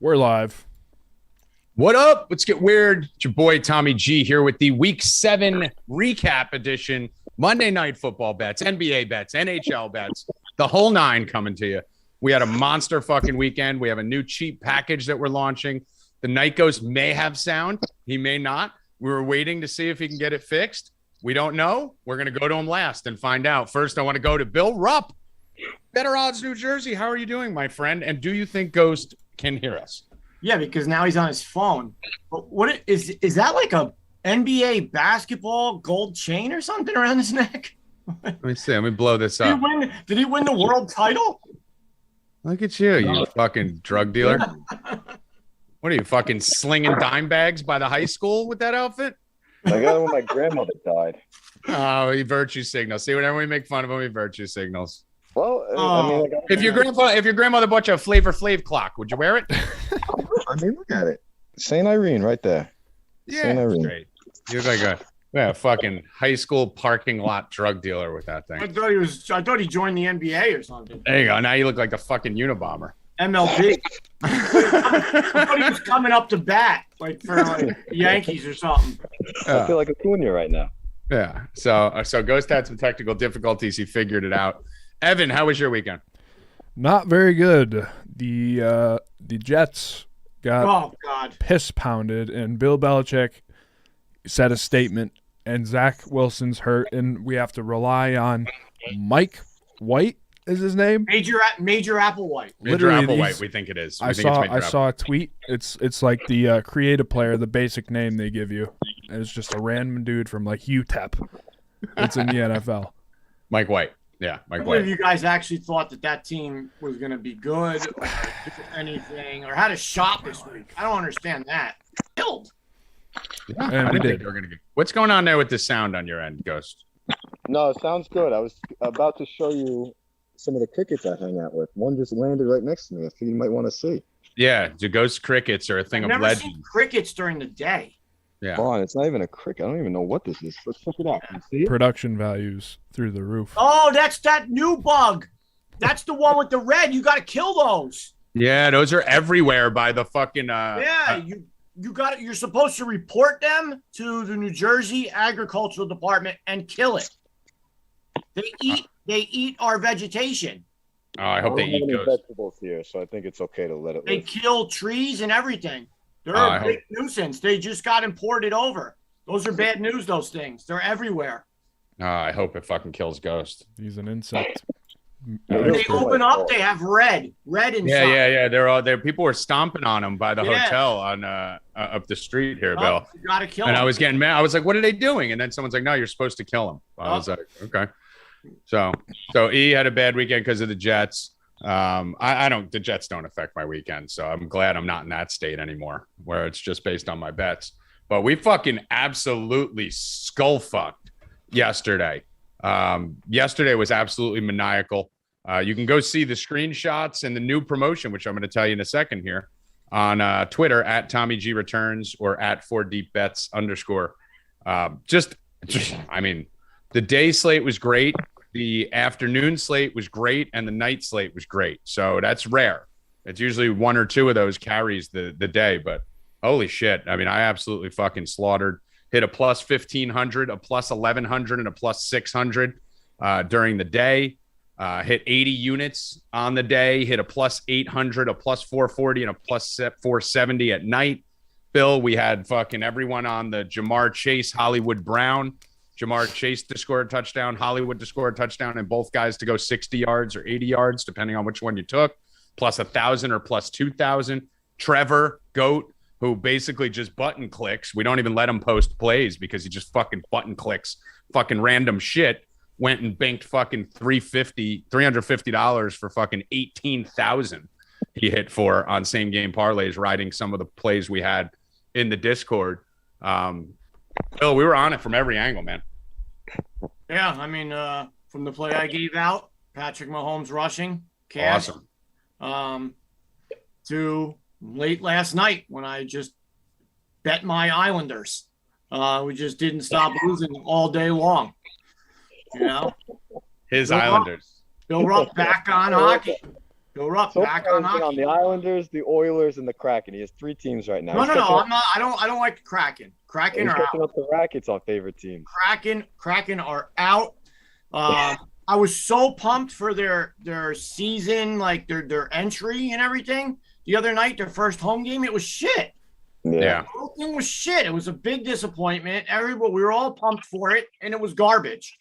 We're live. What up? Let's get weird. It's your boy Tommy G here with the Week 7 recap edition. Monday Night Football bets, NBA bets, NHL bets, the whole nine coming to you. We had a monster fucking weekend. We have a new cheap package that we're launching. The Night Ghost may have sound. He may not. We were waiting to see if he can get it fixed. We don't know. We're going to go to him last and find out. First, I want to go to Bill Rupp. Better Odds, New Jersey. How are you doing, my friend? And do you think Ghost can hear us? Yeah, because now he's on his phone. But what is that like a NBA basketball gold chain or something around his neck? Let me see. Let me blow this up. Did he win the world title? Look at you, you fucking drug dealer. What are you, fucking slinging dime bags by the high school with that outfit? I got it when my grandmother died. Oh, he virtue signals. See, whenever we make fun of him, he virtue signals. Well, I mean, if your grandmother bought you a Flavor Flav clock, would you wear it? I mean, look at it. St. Irene right there. Yeah, St. Irene. Great. You look like a fucking high school parking lot drug dealer with that thing. I thought he joined the NBA or something. There you go. Now you look like the fucking Unabomber. MLB. I thought he was coming up to bat, like for like Yankees or something. I feel like Acuna right now. Yeah. So Ghost had some technical difficulties. He figured it out. Evan, how was your weekend? Not very good. The Jets got piss pounded, and Bill Belichick said a statement, and Zach Wilson's hurt, and we have to rely on Mike White is his name. Major Applewhite. Major Applewhite, we think it is. I saw a tweet. It's like the creative player, the basic name they give you. And it's just a random dude from like UTEP. It's in the NFL. Mike White. Yeah, Mike White. White. If you guys actually thought that team was going to be good or anything or had a shot this week, I don't understand that. Killed. Yeah, and we did. What's going on there with the sound on your end, Ghost? No, it sounds good. I was about to show you some of the crickets I hang out with. One just landed right next to me. I think you might want to see. Yeah, the ghost crickets are a thing of legend. I've never seen crickets during the day. Yeah. Come on, it's not even a cricket. I don't even know what this is. Let's check it out. Can you see it? Production values through the roof. Oh, that's that new bug. That's the one with the red. You got to kill those. Yeah, those are everywhere by the fucking you got it. You're supposed to report them to the New Jersey Agricultural Department and kill it. They eat our vegetation. Oh, I hope they eat ghosts. Vegetables here, so I think it's okay to let it They live. kill trees and everything. They're a big nuisance. They just got imported over. Those are bad news, those things. They're everywhere. I hope it fucking kills Ghost. He's an insect. When they open up, they have red inside. Yeah. They're all there. People were stomping on them by the hotel on up the street here, Bill. You gotta kill them. them. I was getting mad. I was like, "What are they doing?" And then someone's like, "No, you're supposed to kill them." I was like, "Okay." So E had a bad weekend because of the Jets. The Jets don't affect my weekend, so I'm glad I'm not in that state anymore, where it's just based on my bets. But we fucking absolutely skull fucked yesterday. Yesterday was absolutely maniacal. You can go see the screenshots and the new promotion, which I'm going to tell you in a second here, on Twitter at Tommy G Returns or at 4deepbets_. I mean, the day slate was great. The afternoon slate was great, and the night slate was great. So that's rare. It's usually one or two of those carries the day, but holy shit. I mean, I absolutely fucking slaughtered. Hit a plus 1,500, a plus 1,100, and a plus 600 during the day. Hit 80 units on the day. Hit a plus 800, a plus 440, and a plus 470 at night. Bill, we had fucking everyone on the Jamar Chase, Hollywood Brown. Jamar Chase to score a touchdown, Hollywood to score a touchdown, and both guys to go 60 yards or 80 yards, depending on which one you took, plus 1,000 or plus 2,000. Trevor, GOAT, who basically just button clicks. We don't even let him post plays because he just fucking button clicks fucking random shit. Went and banked fucking $350 for fucking 18,000 he hit for on same game parlays, riding some of the plays we had in the Discord. Bill, we were on it from every angle, man. Yeah, I mean, from the play I gave out, Patrick Mahomes rushing, cash, awesome. To late last night when I just bet my Islanders. We just didn't stop losing all day long. You know, his Islanders. Bill Rupp back on hockey. Bill Rupp So back far, on he's been on hockey. the Islanders, the Oilers, and the Kraken. He has 3 teams right now. No, I'm not. I don't like the Kraken. Kraken He's are catching out. up the Rackets on favorite teams. Kraken are out. I was so pumped for their season, like their entry and everything. The other night, their first home game, it was shit. Yeah. The whole thing was shit. It was a big disappointment. We were all pumped for it, and it was garbage.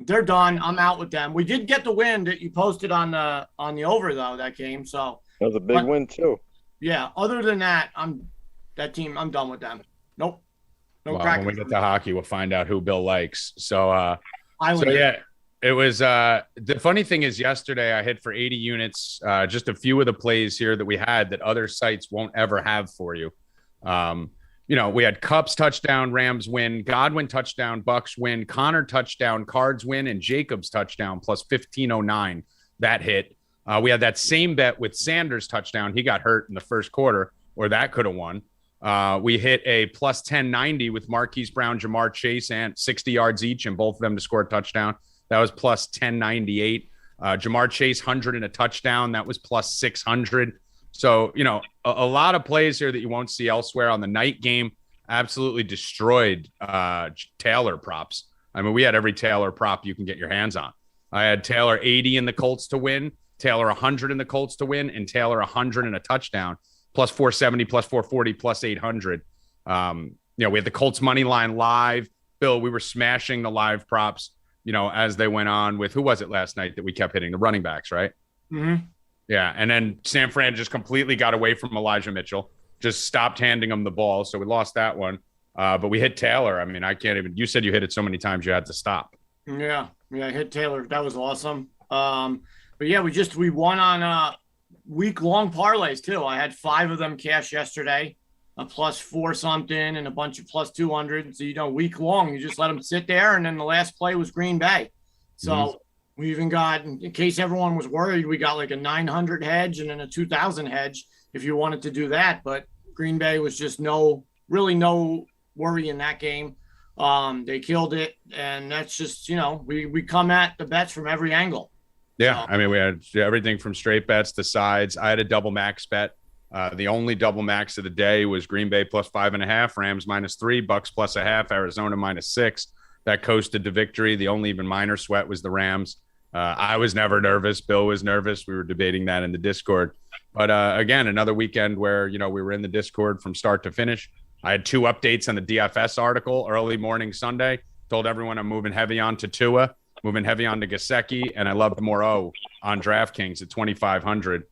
They're done. I'm out with them. We did get the win that you posted on the over though, that game. So That was a big win too. Yeah. Other than that, I'm done with them. Nope. No Well, Kraken. when we get to hockey, we'll find out who Bill likes. So Islanders. yeah, it was the funny thing is yesterday I hit for 80 units, just a few of the plays here that we had that other sites won't ever have for you. We had Cubs touchdown, Rams win, Godwin touchdown, Bucks win, Connor touchdown, Cards win, and Jacobs touchdown plus 1509. That hit. We had that same bet with Sanders touchdown. He got hurt in the first quarter, or that could have won. We hit a plus 1090 with Marquise Brown, Jamar Chase, and 60 yards each, and both of them to score a touchdown. That was plus 1098. Jamar Chase, 100 and a touchdown. That was plus 600. So, a lot of plays here that you won't see elsewhere. On the night game, absolutely destroyed Taylor props. I mean, we had every Taylor prop you can get your hands on. I had Taylor 80 in the Colts to win, Taylor 100 in the Colts to win, and Taylor 100 and a touchdown, plus 470, plus 440, plus 800. We had the Colts money line live. Bill, we were smashing the live props, as they went on with, who was it last night that we kept hitting? The running backs, right? Mm-hmm. Yeah, and then San Fran just completely got away from Elijah Mitchell, just stopped handing him the ball, so we lost that one. But we hit Taylor. I mean, I can't even – you said you hit it so many times you had to stop. Yeah, I hit Taylor. That was awesome. But yeah, we won on week-long parlays too. I had 5 of them cash yesterday, a plus 4 something and a bunch of plus 200. So, week-long, you just let them sit there, and then the last play was Green Bay. So we even got, in case everyone was worried, we got like a 900 hedge and then a 2,000 hedge if you wanted to do that. But Green Bay was just really no worry in that game. They killed it, and that's just, we come at the bets from every angle. Yeah, I mean, we had everything from straight bets to sides. I had a double max bet. The only double max of the day was Green Bay plus 5.5, Rams -3, Bucks plus 0.5, Arizona -6. That coasted to victory. The only even minor sweat was the Rams. I was never nervous. Bill was nervous. We were debating that in the Discord. But again, another weekend where, we were in the Discord from start to finish. I had 2 updates on the DFS article early morning Sunday. Told everyone I'm moving heavy on to Tua, moving heavy on to Gesicki, and I loved Moreau on DraftKings at 2,500.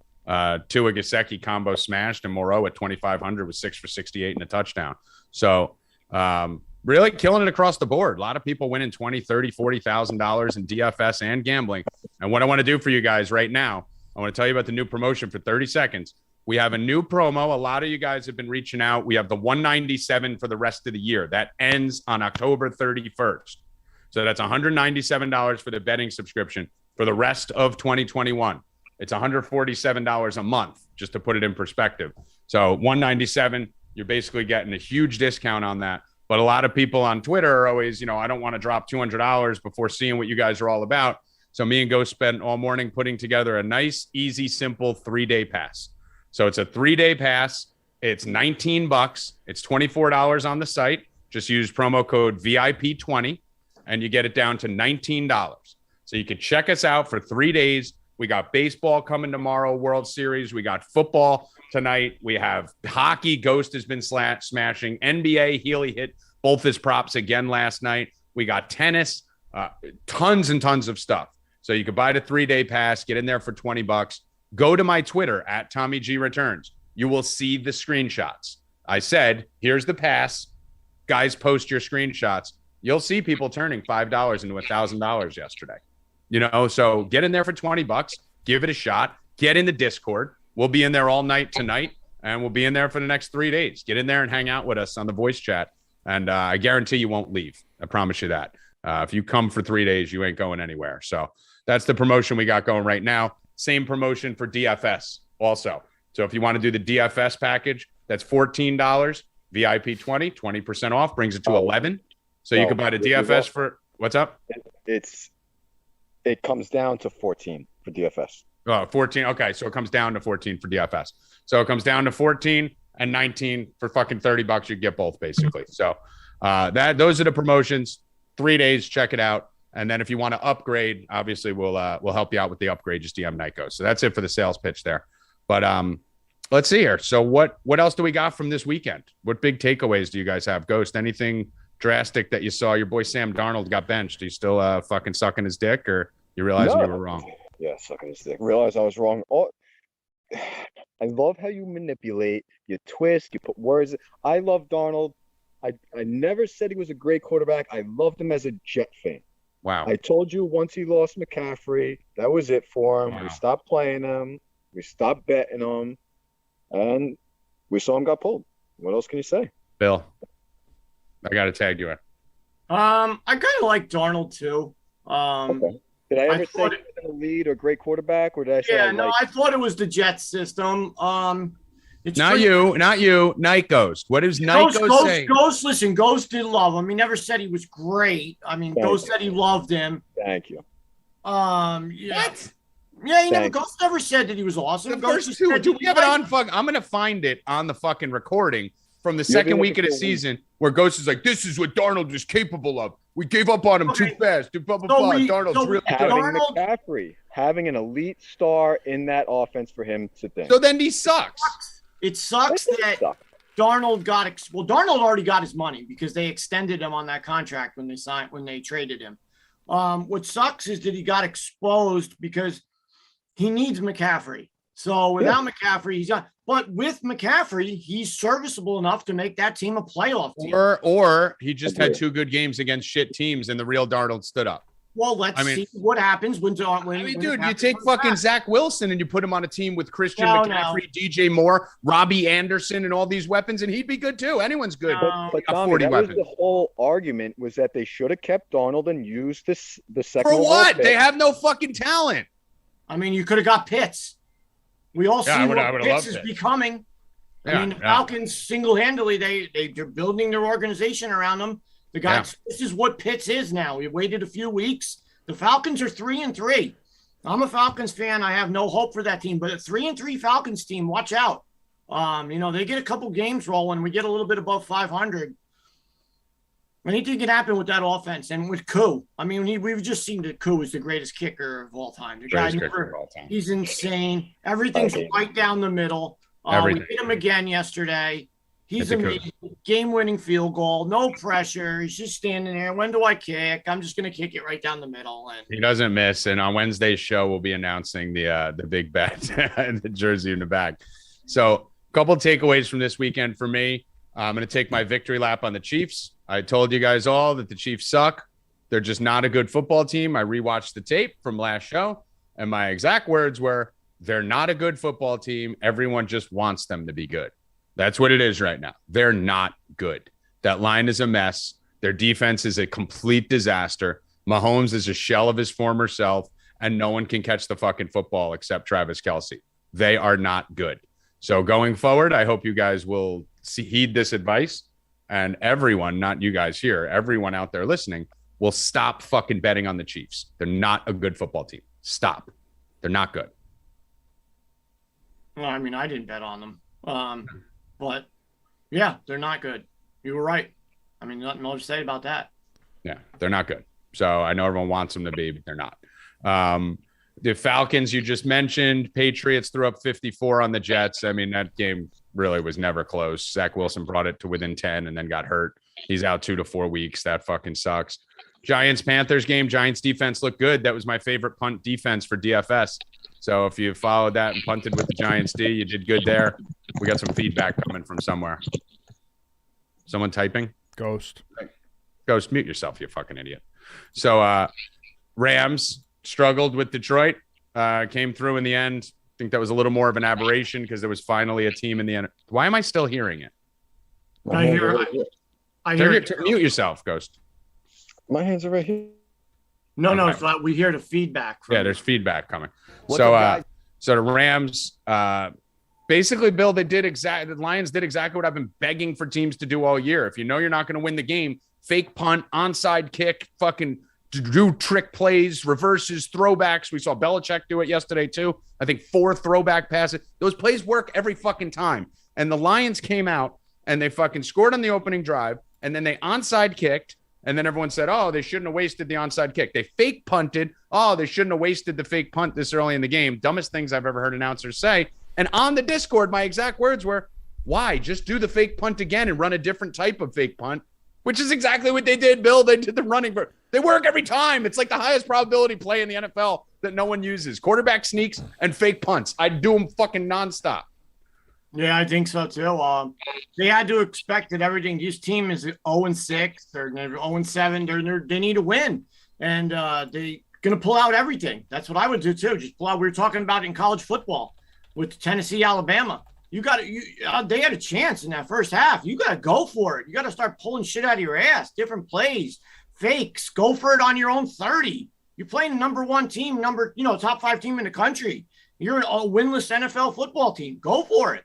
Tua Gesicki combo smashed, and Moreau at 2,500 was 6 for 68 and a touchdown. So really killing it across the board. A lot of people winning $20,000, $30,000, $40,000 in DFS and gambling. And what I want to do for you guys right now, I want to tell you about the new promotion for 30 seconds. We have a new promo. A lot of you guys have been reaching out. We have the $197 for the rest of the year. That ends on October 31st. So that's $197 for the betting subscription for the rest of 2021. It's $147 a month, just to put it in perspective. So $197, you're basically getting a huge discount on that. But a lot of people on Twitter are always, I don't want to drop $200 before seeing what you guys are all about. So me and Ghost spent all morning putting together a nice, easy, simple 3-day pass. So it's a 3-day pass. It's $19. It's $24 on the site. Just use promo code VIP20 and you get it down to $19. So you can check us out for 3 days. We got baseball coming tomorrow, World Series. We got football tonight. We have hockey. Ghost has been smashing. NBA, Healy hit both his props again last night. We got tennis, tons and tons of stuff. So you could buy the 3-day pass, get in there for $20. Go to my Twitter at Tommy G Returns. You will see the screenshots. I said, here's the pass. Guys, post your screenshots. You'll see people turning $5 into $1,000 yesterday. So get in there for $20. Give it a shot. Get in the Discord. We'll be in there all night tonight, and we'll be in there for the next 3 days. Get in there and hang out with us on the voice chat, and I guarantee you won't leave. I promise you that. If you come for 3 days, you ain't going anywhere. So that's the promotion we got going right now. Same promotion for DFS also. So if you want to do the DFS package, that's $14. VIP 20% off, brings it to 11. So you can buy the DFS for what's up? It comes down to 14 for DFS. Oh, 14. Okay, so it comes down to 14 for DFS. So it comes down to 14 and 19 for fucking $30. You get both basically. So those are the promotions. 3 days, check it out. And then if you want to upgrade, obviously we'll help you out with the upgrade. Just DM Nyko. So that's it for the sales pitch there. But let's see here. So what else do we got from this weekend? What big takeaways do you guys have? Ghost, anything drastic that you saw? Your boy Sam Darnold got benched. Are you still fucking sucking his dick, or you realizing you were wrong? Yeah, sucking his dick. Realize I was wrong. I love how you manipulate, you twist, you put words. I love Darnold. I never said he was a great quarterback. I loved him as a Jet fan. Wow. I told you once he lost McCaffrey, that was it for him. Wow. We stopped playing him. We stopped betting him. And we saw him got pulled. What else can you say? Bill, I got to tag you in. I kind of like Darnold too. Okay. Did I ever say he was in a lead or great quarterback, or did I say? Yeah, I thought it was the Jets system. It's not you, Night Ghost. What is Night Ghost saying? Ghost, listen, Ghost did love him. He never said he was great. I mean, Ghost said he loved him. Thank you. Yeah. What? Yeah, Ghost never said that he was awesome. The first two, do we have it on? I'm gonna find it on the fucking recording from the second week of the season where Ghost is like, "This is what Darnold is capable of. We gave up on him too fast." Darnold's really good. Having an elite star in that offense for him to think. So then he sucks. It sucks that Darnold Darnold already got his money because they extended him on that contract when they traded him. What sucks is that he got exposed because he needs McCaffrey. So without McCaffrey, he's not. But with McCaffrey, he's serviceable enough to make that team a playoff team. Or he just had 2 good games against shit teams, and the real Darnold stood up. Well, let's see what happens when dude, you take fucking Zach Wilson and you put him on a team with Christian McCaffrey, DJ Moore, Robbie Anderson, and all these weapons, and he'd be good too. Anyone's good. But Tommy, that was the whole argument, was that they should have kept Darnold and used the second. For what? They have no fucking talent. I mean, you could have got Pitts. We all see what Pitts is becoming. I mean, the Falcons single-handedly, they're building their organization around them. The guys, this is what Pitts is now. We waited a few weeks. The Falcons are 3-3. I'm a Falcons fan. I have no hope for that team, but a 3-3 Falcons team, watch out. They get a couple games rolling. We get a little bit above 500. Anything can happen with that offense, and with Koo. I mean, we've just seen that Koo is the greatest kicker of all time. The guy he's insane. Everything's right down the middle. We hit him again yesterday. He's amazing. Game-winning field goal. No pressure. He's just standing there. When do I kick? I'm just going to kick it right down the middle. And he doesn't miss. And on Wednesday's show, we'll be announcing the big bet and the jersey in the back. So a couple of takeaways from this weekend for me. I'm going to take my victory lap on the Chiefs. I told you guys all that the Chiefs suck. They're just not a good football team. I rewatched the tape from last show, and my exact words were, they're not a good football team. Everyone just wants them to be good. That's what it is right now. They're not good. That line is a mess. Their defense is a complete disaster. Mahomes is a shell of his former self, and no one can catch the fucking football except Travis Kelce. They are not good. So going forward, I hope you guys will heed this advice, and everyone, not you guys here, everyone out there listening, will stop fucking betting on the Chiefs. They're not a good football team. Stop. They're not good. Well, I mean, I didn't bet on them. But, yeah, they're not good. You were right. I mean, nothing more to say about that. Yeah, they're not good. So I know everyone wants them to be, but they're not. The Falcons you just mentioned, Patriots threw up 54 on the Jets. I mean, that game really was never close. Zach Wilson brought it to within 10 and then got hurt. He's out 2 to 4 weeks. That fucking sucks. Giants-Panthers game, Giants defense looked good. That was my favorite punt defense for DFS. So if you followed that and punted with the Giants D, you did good there. We got some feedback coming from somewhere. Someone typing? Ghost, mute yourself, you fucking idiot. So Rams struggled with Detroit, came through in the end. I think that was a little more of an aberration because there was finally a team in the end. Why am I still hearing it? I hear it. Mute yourself, Ghost. My hands are right here. No, it's like we hear the feedback. There's feedback coming. So the Rams, basically, Bill, the Lions did exactly what I've been begging for teams to do all year. If you know you're not going to win the game, fake punt, onside kick, fucking do trick plays, reverses, throwbacks. We saw Belichick do it yesterday too. I think 4 throwback passes. Those plays work every fucking time. And the Lions came out and they fucking scored on the opening drive, and then they onside kicked, and then everyone said, oh, they shouldn't have wasted the onside kick. They fake punted. Oh, they shouldn't have wasted the fake punt this early in the game. Dumbest things I've ever heard announcers say. And on the Discord, my exact words were, why? Just do the fake punt again and run a different type of fake punt, which is exactly what they did, Bill. They did the running. They work every time. It's like the highest probability play in the NFL that no one uses. Quarterback sneaks and fake punts. I'd do them fucking nonstop. Yeah, I think so too. They had to expect that everything. This team is 0-6 or 0-7. They need to win, and they going to pull out everything. That's what I would do too. Just pull out. We were talking about in college football with Tennessee, Alabama. They had a chance in that first half. You got to go for it. You got to start pulling shit out of your ass. Different plays, fakes. Go for it on your own 30. You're playing the number 1 team, top 5 team in the country. You're a winless NFL football team. Go for it.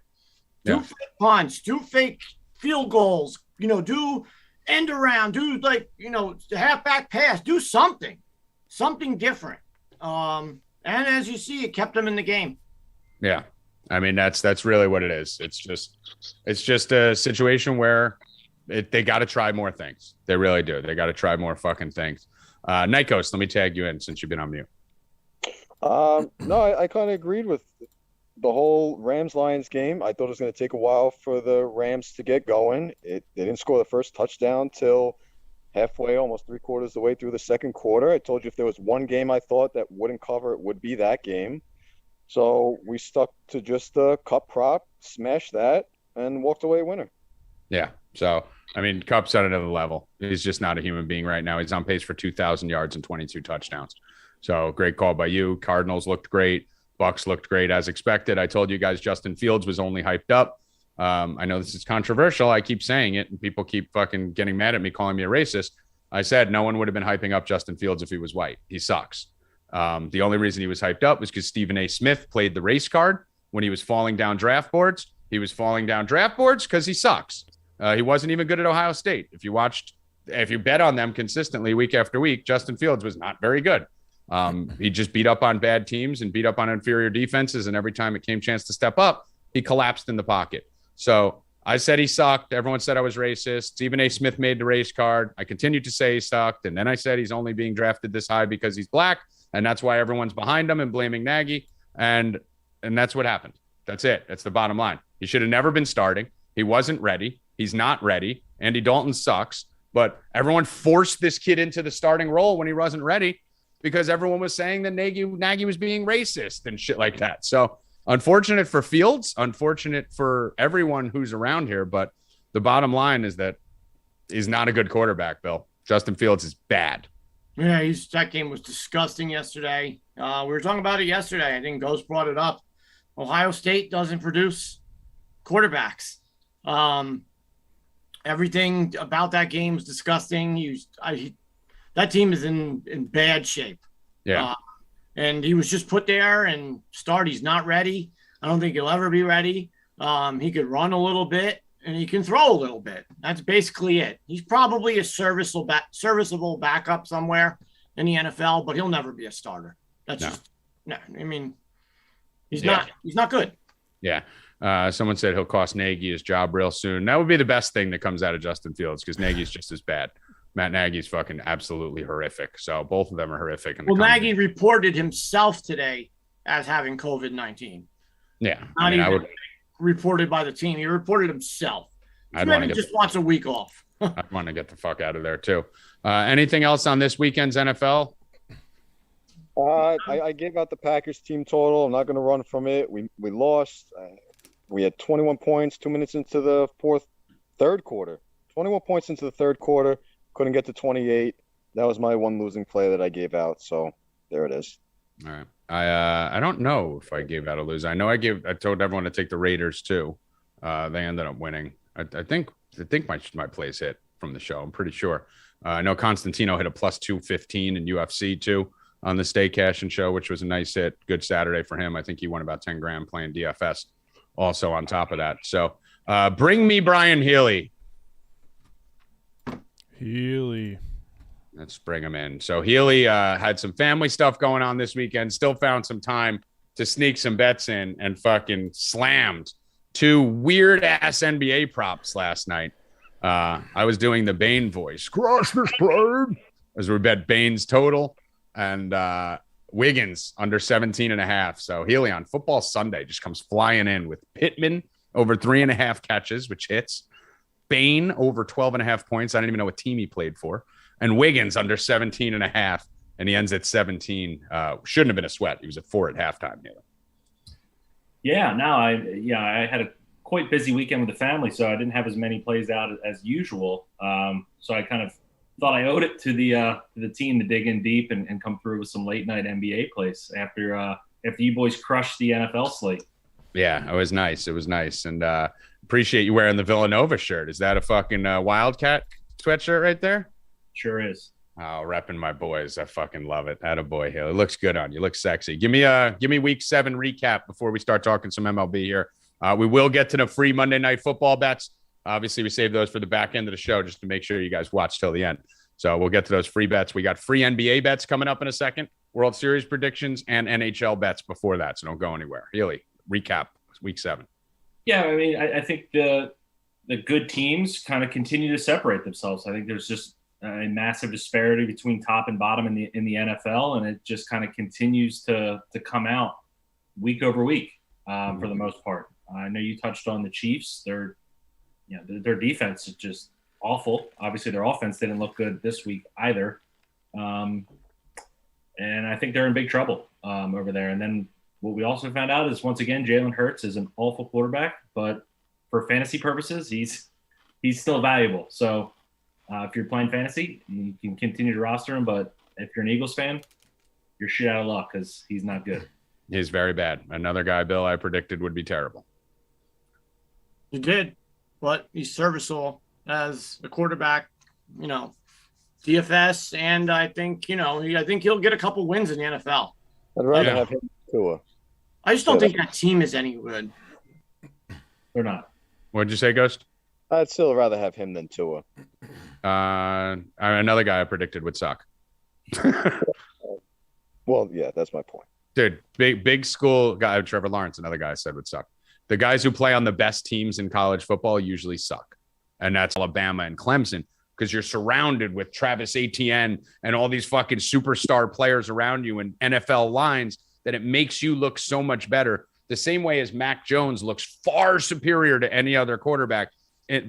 Do fake punts, do fake field goals, do end around, do the halfback pass, do something different. And as you see, it kept them in the game. Yeah. I mean, that's really what it is. It's just a situation where they got to try more things. They really do. They got to try more fucking things. Nikos, let me tag you in since you've been on mute. No, I kind of agreed with the whole Rams-Lions game. I thought it was going to take a while for the Rams to get going. They didn't score the first touchdown till halfway, almost 3/4 of the way through the second quarter. I told you if there was one game I thought that wouldn't cover, it would be that game. So we stuck to just the Kupp prop, smashed that, and walked away winner. Yeah. So, I mean, Kupp's at another level. He's just not a human being right now. He's on pace for 2,000 yards and 22 touchdowns. So great call by you. Cardinals looked great. Bucks looked great as expected. I told you guys Justin Fields was only hyped up. I know this is controversial. I keep saying it, and people keep fucking getting mad at me, calling me a racist. I said no one would have been hyping up Justin Fields if he was white. He sucks. The only reason he was hyped up was because Stephen A. Smith played the race card when he was falling down draft boards. He was falling down draft boards because he sucks. He wasn't even good at Ohio State. If you bet on them consistently week after week, Justin Fields was not very good. He just beat up on bad teams and beat up on inferior defenses. And every time it came chance to step up, he collapsed in the pocket. So I said he sucked. Everyone said I was racist. Stephen A. Smith made the race card. I continued to say he sucked. And then I said he's only being drafted this high because he's black. And that's why everyone's behind him and blaming Nagy. And that's what happened. That's it. That's the bottom line. He should have never been starting. He wasn't ready. He's not ready. Andy Dalton sucks. But everyone forced this kid into the starting role when he wasn't ready because everyone was saying that Nagy was being racist and shit like that. So unfortunate for Fields, unfortunate for everyone who's around here. But the bottom line is that he's not a good quarterback, Bill. Justin Fields is bad. Yeah, that game was disgusting yesterday. We were talking about it yesterday. I think Ghost brought it up. Ohio State doesn't produce quarterbacks. Everything about that game is disgusting. That team is in bad shape. Yeah. And he was just put there and start. He's not ready. I don't think he'll ever be ready. He could run a little bit and he can throw a little bit. That's basically it. He's probably a serviceable backup somewhere in the NFL, but he'll never be a starter. No. I mean, he's not good. Yeah. Someone said he'll cost Nagy his job real soon. That would be the best thing that comes out of Justin Fields because Nagy's just as bad. Matt Nagy's fucking absolutely horrific. So both of them are horrific. Well, Nagy reported himself today as having COVID-19. Yeah. Not even reported by the team. He reported himself. Maybe just wants a week off. I'd want to get the fuck out of there too. Anything else on this weekend's NFL? I gave out the Packers team total. I'm not going to run from it. We lost. We had 21 points 2 minutes into the third quarter. 21 points into the third quarter. Couldn't get to 28. That was my one losing play that I gave out. So there it is. All right. I don't know if I gave out a loser. I know I told everyone to take the Raiders too. They ended up winning. I think my plays hit from the show. I'm pretty sure. I know Constantino hit a plus 215 in UFC too on the Stay Cashin show, which was a nice hit. Good Saturday for him. I think he won about 10 grand playing DFS also on top of that. So bring me Brian Healy. Let's bring him in. So Healy had some family stuff going on this weekend, still found some time to sneak some bets in and fucking slammed 2 weird-ass NBA props last night. I was doing the Bane voice. Crush this bird. As we bet Bane's total and Wiggins under 17.5. So Healy on Football Sunday just comes flying in with Pittman over 3.5 catches, which hits. Bane over 12.5 points. I don't even know what team he played for. And Wiggins under 17.5. And he ends at 17. Shouldn't have been a sweat. He was at 4 at halftime. Healy. Yeah, no, I had a quite busy weekend with the family, so I didn't have as many plays out as usual. So I kind of thought I owed it to the team to dig in deep and come through with some late night NBA plays after you boys crushed the NFL slate. Yeah, it was nice. It was nice, and appreciate you wearing the Villanova shirt. Is that a fucking Wildcat sweatshirt right there? Sure is. Oh, repping my boys. I fucking love it. Attaboy, Hill. It looks good on you. Looks sexy. Give me week 7 recap before we start talking some MLB here. We will get to the free Monday Night Football bets. Obviously, we saved those for the back end of the show just to make sure you guys watch till the end. So we'll get to those free bets. We got free NBA bets coming up in a second, World Series predictions, and NHL bets before that. So don't go anywhere. Healy, recap week 7. Yeah, I mean, I think the good teams kind of continue to separate themselves. I think there's just a massive disparity between top and bottom in the NFL, and it just kind of continues to come out week over week for the most part. I know you touched on the Chiefs. Their defense is just awful. Obviously, their offense didn't look good this week either, and I think they're in big trouble over there. And then what we also found out is once again Jalen Hurts is an awful quarterback, but for fantasy purposes, he's still valuable. So if you're playing fantasy, you can continue to roster him. But if you're an Eagles fan, you're shit out of luck because he's not good. He's very bad. Another guy, Bill, I predicted would be terrible. You did, but he's serviceable as a quarterback, DFS, and I think, I think he'll get a couple wins in the NFL. I'd rather have him too. I just don't think that team is any good. They're not. What'd you say, Ghost? I'd still rather have him than Tua. Another guy I predicted would suck. Well, yeah, that's my point. Dude, big school guy, Trevor Lawrence, another guy I said would suck. The guys who play on the best teams in college football usually suck. And that's Alabama and Clemson, because you're surrounded with Travis Etienne and all these fucking superstar players around you and NFL lines that it makes you look so much better. The same way as Mac Jones looks far superior to any other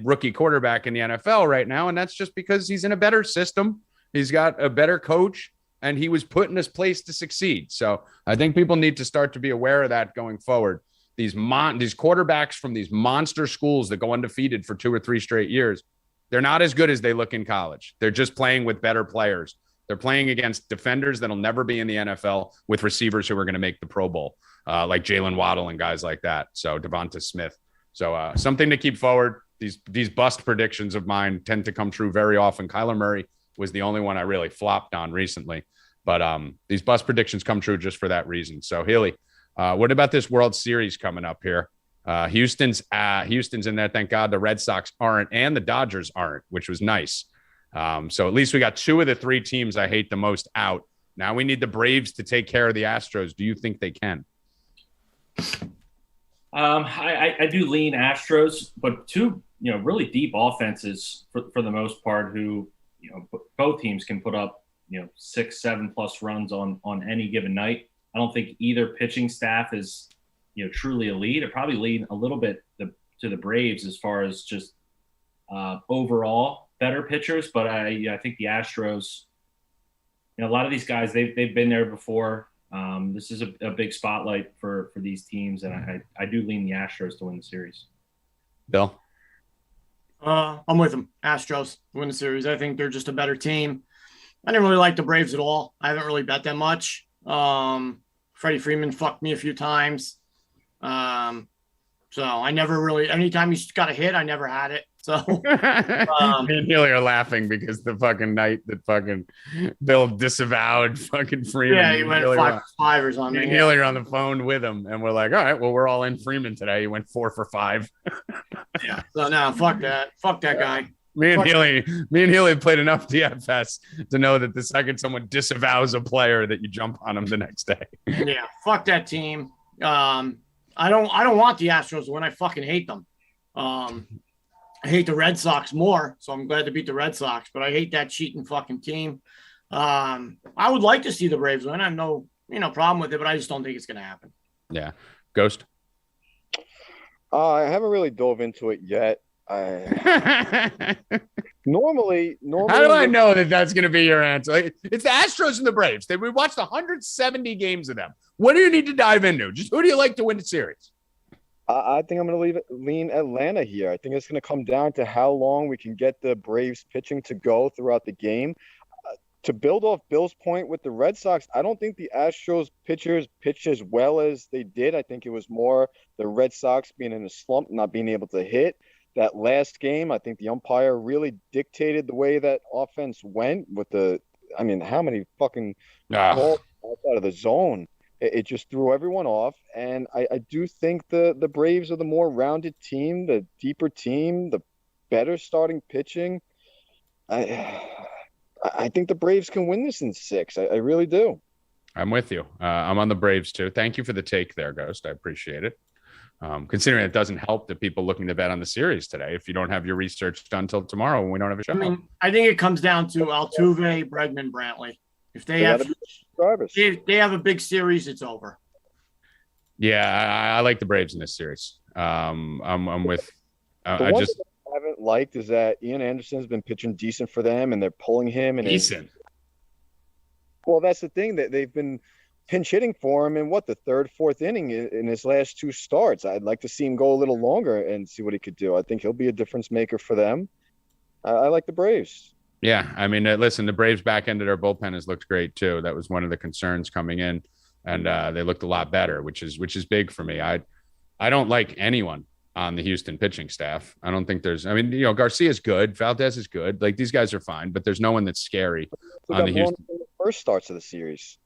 rookie quarterback in the NFL right now. And that's just because he's in a better system. He's got a better coach, and he was put in this place to succeed. So I think people need to start to be aware of that going forward. These quarterbacks from these monster schools that go undefeated for 2 or 3 straight years, they're not as good as they look in college. They're just playing with better players. They're playing against defenders that'll never be in the NFL with receivers who are going to make the Pro Bowl, like Jalen Waddle and guys like that. So Devonta Smith. So something to keep forward. These bust predictions of mine tend to come true very often. Kyler Murray was the only one I really flopped on recently. But these bust predictions come true just for that reason. So Healy, what about this World Series coming up here? Houston's in there. Thank God the Red Sox aren't, and the Dodgers aren't, which was nice. So at least we got 2 of the 3 teams I hate the most out. Now we need the Braves to take care of the Astros. Do you think they can? I do lean Astros, but 2 really deep offenses for the most part, who both teams can put up 6, 7 plus runs on any given night. I don't think either pitching staff is truly elite. I probably lean a little bit to the Braves as far as just overall better pitchers, but I think the Astros, a lot of these guys, they've been there before. This is a big spotlight for these teams, and I do lean the Astros to win the series. Bill? I'm with them. Astros win the series. I think they're just a better team. I didn't really like the Braves at all. I haven't really bet that much. Freddie Freeman fucked me a few times. So I never really, anytime he's got a hit, I never had it. So me and Healy are laughing because the fucking night that fucking Bill disavowed fucking Freeman. Yeah, he went 5 or something. Me and Healy are on the phone with him, and we're like, all right, well, we're all in Freeman today. He went 4 for 5. Yeah. So no, fuck that. Fuck that guy. Me and Healy played enough DFS to know that the second someone disavows a player, that you jump on them the next day. Yeah, fuck that team. I don't want the Astros to win. I fucking hate them. I hate the Red Sox more, so I'm glad to beat the Red Sox. But I hate that cheating fucking team. I would like to see the Braves win. I have no problem with it, but I just don't think it's going to happen. Yeah, Ghost. I haven't really dove into it yet. Normally, how do I know that that's going to be your answer? Like, it's the Astros and the Braves. We watched 170 games of them. What do you need to dive into? Just who do you like to win the series? I think I'm going to lean Atlanta here. I think it's going to come down to how long we can get the Braves pitching to go throughout the game. To build off Bill's point with the Red Sox, I don't think the Astros pitchers pitched as well as they did. I think it was more the Red Sox being in a slump, not being able to hit. That last game, I think the umpire really dictated the way that offense went with how many fucking balls outside of the zone. It just threw everyone off. And I do think the Braves are the more rounded team, the deeper team, the better starting pitching. I think the Braves can win this in 6. I really do. I'm with you. I'm on the Braves too. Thank you for the take there, Ghost. I appreciate it. Considering it doesn't help that people looking to bet on the series today if you don't have your research done till tomorrow when we don't have a show. I mean, I think it comes down to Altuve, Bregman, Brantley. If they have a big series, it's over. Yeah, I like the Braves in this series. I'm with. I haven't liked is that Ian Anderson's been pitching decent for them, and they're pulling him. And decent. Well, that's the thing, that they've been pinch hitting for him in the third, fourth inning in his last 2 starts. I'd like to see him go a little longer and see what he could do. I think he'll be a difference maker for them. I like the Braves. Yeah, I mean, listen, the Braves back end of their bullpen has looked great too. That was one of the concerns coming in, and they looked a lot better, which is big for me. I don't like anyone on the Houston pitching staff. I don't think Garcia's good, Valdez is good. Like, these guys are fine, but there's no one that's scary on the Houston first starts of the series.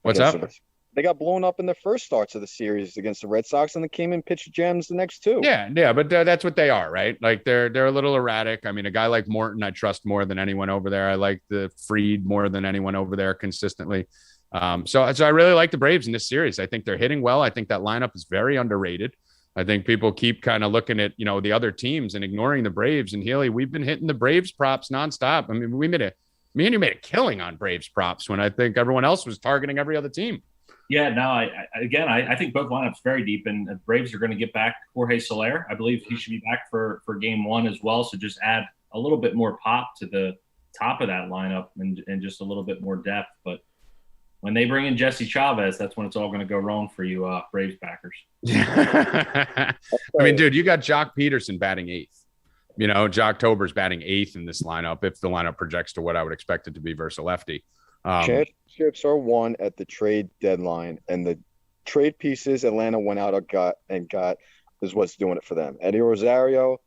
What's up? They got blown up in the first starts of the series against the Red Sox, and they came in pitched gems the next 2. Yeah, but that's what they are, right? Like, they're a little erratic. I mean, a guy like Morton, I trust more than anyone over there. I like the Fried more than anyone over there consistently. So I really like the Braves in this series. I think they're hitting well. I think that lineup is very underrated. I think people keep kind of looking at, the other teams and ignoring the Braves. And Healy, we've been hitting the Braves props nonstop. I mean, me and you made a killing on Braves props when I think everyone else was targeting every other team. Yeah, no, I think both lineups very deep, and the Braves are going to get back Jorge Soler. I believe he should be back for game 1 as well. So just add a little bit more pop to the top of that lineup and just a little bit more depth. But when they bring in Jesse Chavez, that's when it's all going to go wrong for you Braves backers. I mean, dude, you got Jock Peterson batting 8th. Jocktober's batting 8th in this lineup if the lineup projects to what I would expect it to be versus a lefty. Championships are won at the trade deadline, and the trade pieces Atlanta went out and got is what's doing it for them. Eddie Rosario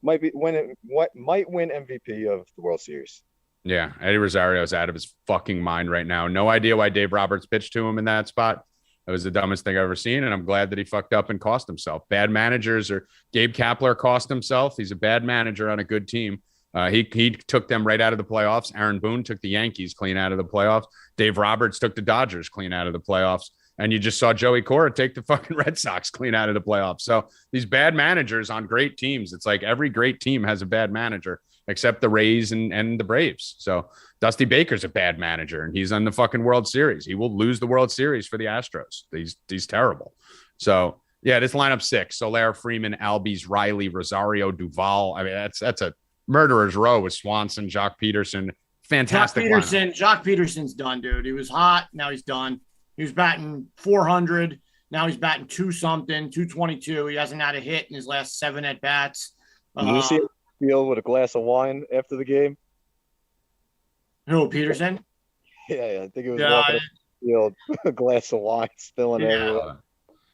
might win MVP of the World Series. Yeah, Eddie Rosario's out of his fucking mind right now. No idea why Dave Roberts pitched to him in that spot. That was the dumbest thing I've ever seen, and I'm glad that he fucked up and cost himself. Bad managers, or Gabe Kapler cost himself. He's a bad manager on a good team. He took them right out of the playoffs. Aaron Boone took the Yankees clean out of the playoffs. Dave Roberts took the Dodgers clean out of the playoffs. And you just saw Joey Cora take the fucking Red Sox clean out of the playoffs. So these bad managers on great teams, it's like every great team has a bad manager except the Rays and the Braves. So Dusty Baker's a bad manager, and he's on the fucking World Series. He will lose the World Series for the Astros. He's terrible. So, yeah, this lineup 6. Soler, Freeman, Albies, Riley, Rosario, Duvall. I mean, that's a murderer's row with Swanson, Jock Peterson. Fantastic lineup. Jock Peterson's done, dude. He was hot. Now he's done. He was batting 400. Now he's batting 222. He hasn't had a hit in his last 7 at-bats. Did you see him field with a glass of wine after the game? Who, Peterson? Yeah, I think it was walking the field, a glass of wine spilling everywhere.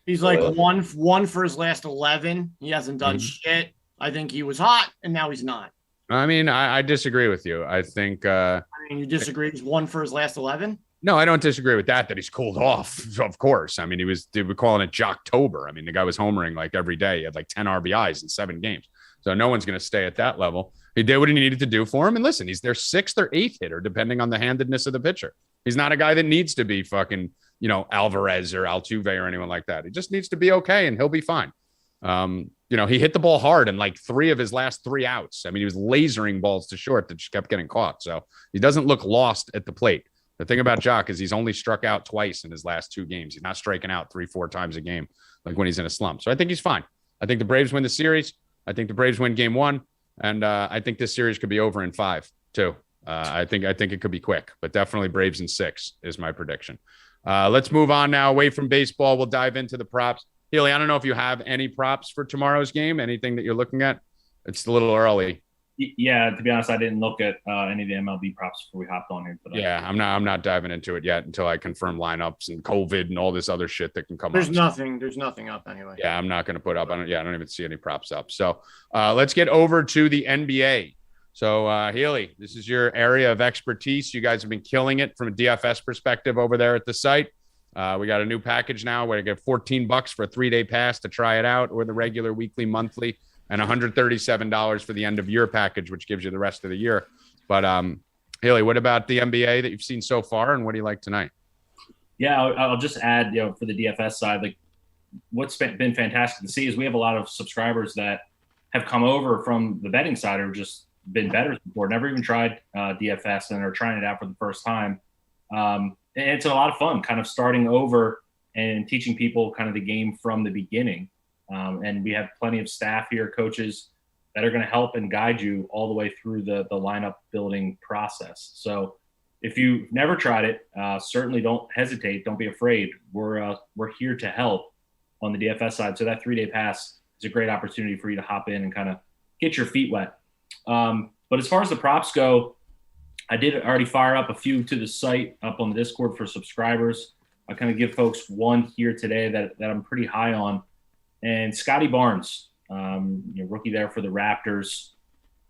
He's like one for his last 11. He hasn't done shit. I think he was hot, and now he's not. I mean, I disagree with you. I think. You disagree? He's 1 for his last 11. No, I don't disagree with that he's cooled off. Of course. I mean, they were calling it Jocktober. I mean, the guy was homering like every day. He had like 10 RBIs in 7 games. So no one's going to stay at that level. He did what he needed to do for him. And listen, he's their 6th or 8th hitter, depending on the handedness of the pitcher. He's not a guy that needs to be fucking, Alvarez or Altuve or anyone like that. He just needs to be okay and he'll be fine. He hit the ball hard in like 3 of his last 3 outs. I mean, he was lasering balls to short that just kept getting caught. So he doesn't look lost at the plate. The thing about Jock is he's only struck out twice in his last 2 games. He's not striking out 3-4 times a game like when he's in a slump. So I think he's fine. I think the Braves win the series. I think the Braves win game 1. And I think this series could be over in 5 too. I think it could be quick, but definitely Braves in 6 is my prediction. Let's move on now away from baseball. We'll dive into the props. Healy, I don't know if you have any props for tomorrow's game, anything that you're looking at. It's a little early. Yeah, to be honest, I didn't look at any of the MLB props before we hopped on here today. Yeah, I'm not diving into it yet until I confirm lineups and COVID and all this other shit that can come up. There's nothing up anyway. Yeah, I'm not going to put up. I don't even see any props up. So let's get over to the NBA. So Healy, this is your area of expertise. You guys have been killing it from a DFS perspective over there at the site. We got a new package now where you get $14 for a 3-day pass to try it out, or the regular weekly, monthly, and $137 for the end of year package, which gives you the rest of the year. But Healy, what about the NBA that you've seen so far, and what do you like tonight? Yeah, I'll just add, for the DFS side, like what's been fantastic to see is we have a lot of subscribers that have come over from the betting side or just been bettors before, never even tried DFS and are trying it out for the first time. And it's a lot of fun kind of starting over and teaching people kind of the game from the beginning. And we have plenty of staff here, coaches that are going to help and guide you all the way through the lineup building process. So if you've never tried it, certainly don't hesitate. Don't be afraid. We're here to help on the DFS side. So that 3-day pass is a great opportunity for you to hop in and kind of get your feet wet. But as far as the props go, I did already fire up a few to the site up on the Discord for subscribers. I kind of give folks one here today that I'm pretty high on. And Scotty Barnes, rookie there for the Raptors.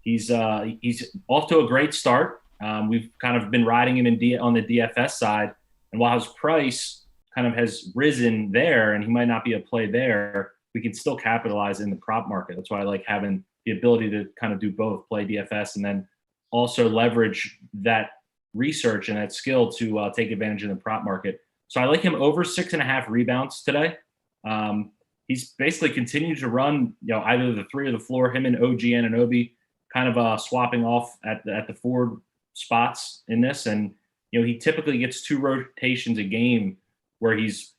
He's off to a great start. We've kind of been riding him on the DFS side. And while his price kind of has risen there and he might not be a play there, we can still capitalize in the prop market. That's why I like having the ability to kind of do both, play DFS and then also leverage that research and that skill to take advantage of the prop market. So I like him over 6.5 rebounds today. He's basically continued to run, either the 3 or the floor, him and OG Anunoby kind of swapping off at the forward spots in this. And, he typically gets 2 rotations a game where he's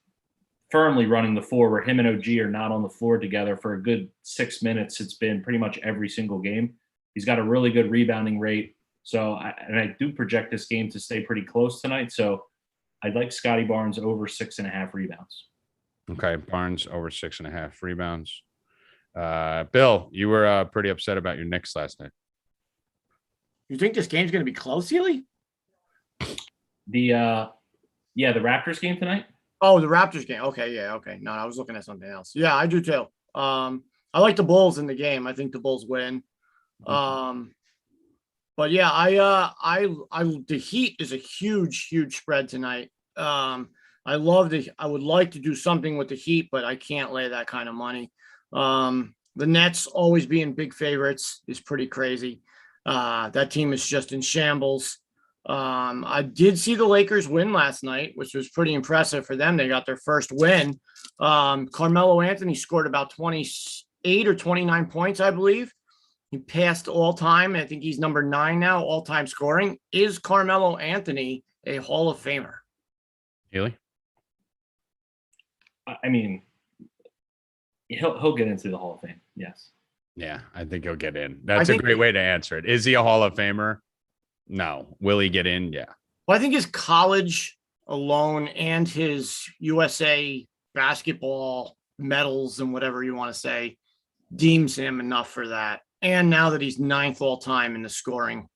firmly running the floor, where him and OG are not on the floor together for a good 6 minutes. It's been pretty much every single game. He's got a really good rebounding rate. So I do project this game to stay pretty close tonight. So I'd like Scotty Barnes over 6.5 rebounds. Okay, Barnes over 6.5 rebounds. Bill, you were pretty upset about your Knicks last night. You think this game's going to be close, Healy? The Raptors game tonight? Oh, the Raptors game. Okay, yeah, okay. No, I was looking at something else. Yeah, I do too. I like the Bulls in the game. I think the Bulls win. But yeah, the Heat is a huge spread tonight. I would like to do something with the Heat, but I can't lay that kind of money. The Nets always being big favorites is pretty crazy. That team is just in shambles. I did see the Lakers win last night, which was pretty impressive for them. They got their first win. Carmelo Anthony scored about 28 or 29 points, I believe. He passed all time. I think he's number 9 now, all time scoring. Is Carmelo Anthony a Hall of Famer? Healy? I mean, he'll get into the Hall of Fame. Yes. Yeah, I think he'll get in. That's a great way to answer it. Is he a Hall of Famer? No. Will he get in? Yeah. Well, I think his college alone and his USA basketball medals and whatever you want to say deems him enough for that. And now that he's 9th all time in the scoring,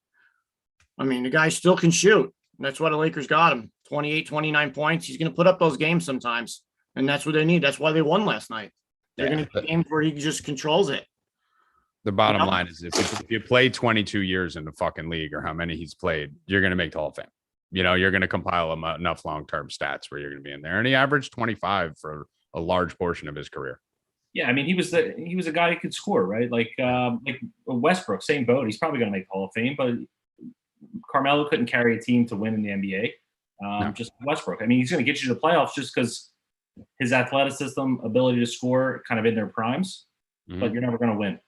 I mean, the guy still can shoot. That's why the Lakers got him. 28, 29 points. He's going to put up those games sometimes. And that's what they need. That's why they won last night. They're going to get games where he just controls it. The bottom line is if you play 22 years in the fucking league or how many he's played, you're going to make the Hall of Fame. You're going to compile enough long-term stats where you're going to be in there. And he averaged 25 for a large portion of his career. Yeah, I mean, he was a guy who could score, right? Like Westbrook, same boat. He's probably going to make Hall of Fame, but Carmelo couldn't carry a team to win in the NBA. No. Just Westbrook. I mean, he's going to get you to the playoffs just because his athleticism, ability to score, kind of in their primes. But you're never going to win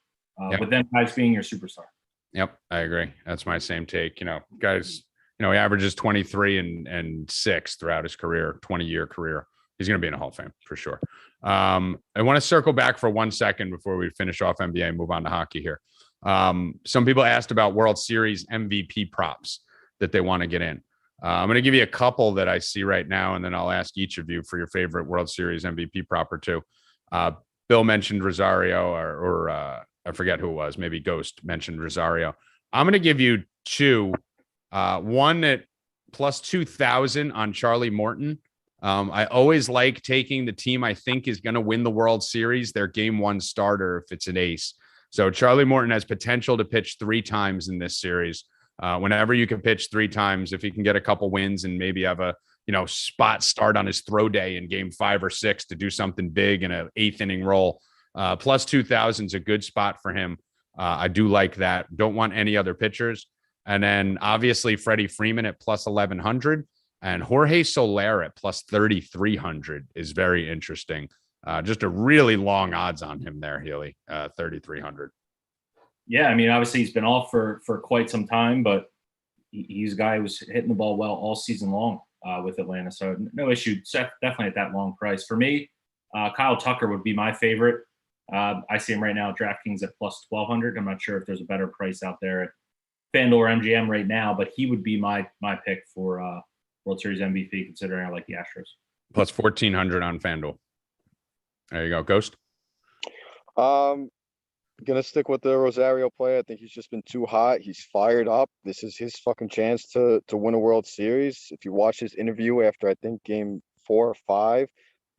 with them guys being your superstar. Yep, I agree. That's my same take. Guys, he averages 23 and 6 throughout his career, 20-year career. He's going to be in a Hall of Fame for sure. I want to circle back for 1 second before we finish off NBA and move on to hockey here. Some people asked about World Series MVP props that they want to get in. I'm going to give you a couple that I see right now, and then I'll ask each of you for your favorite World Series MVP prop or two. Bill mentioned Rosario, or I forget who it was. Maybe Ghost mentioned Rosario. I'm going to give you two. One at plus 2,000 on Charlie Morton. I always like taking the team I think is going to win the World Series, their game 1 starter, if it's an ace. So Charlie Morton has potential to pitch 3 times in this series. Whenever you can pitch 3 times, if he can get a couple wins and maybe have a spot start on his throw day in game 5 or 6 to do something big in an 8th inning role, plus 2,000 is a good spot for him. I do like that. Don't want any other pitchers. And then obviously Freddie Freeman at plus 1,100 and Jorge Soler at plus 3,300 is very interesting. Just a really long odds on him there, Healy, 3,300. Yeah, I mean, obviously he's been off for quite some time, but he's a guy who was hitting the ball well all season long with Atlanta. So no issue, definitely at that long price. For me, Kyle Tucker would be my favorite. I see him right now at DraftKings at plus 1,200. I'm not sure if there's a better price out there at FanDuel or MGM right now, but he would be my pick for World Series MVP, considering I like the Astros. Plus 1,400 on FanDuel. There you go. Ghost? Gonna stick with the Rosario play. I think he's just been too hot. He's fired up. This is his fucking chance to win a World Series. If you watch his interview after, I think, game 4 or 5,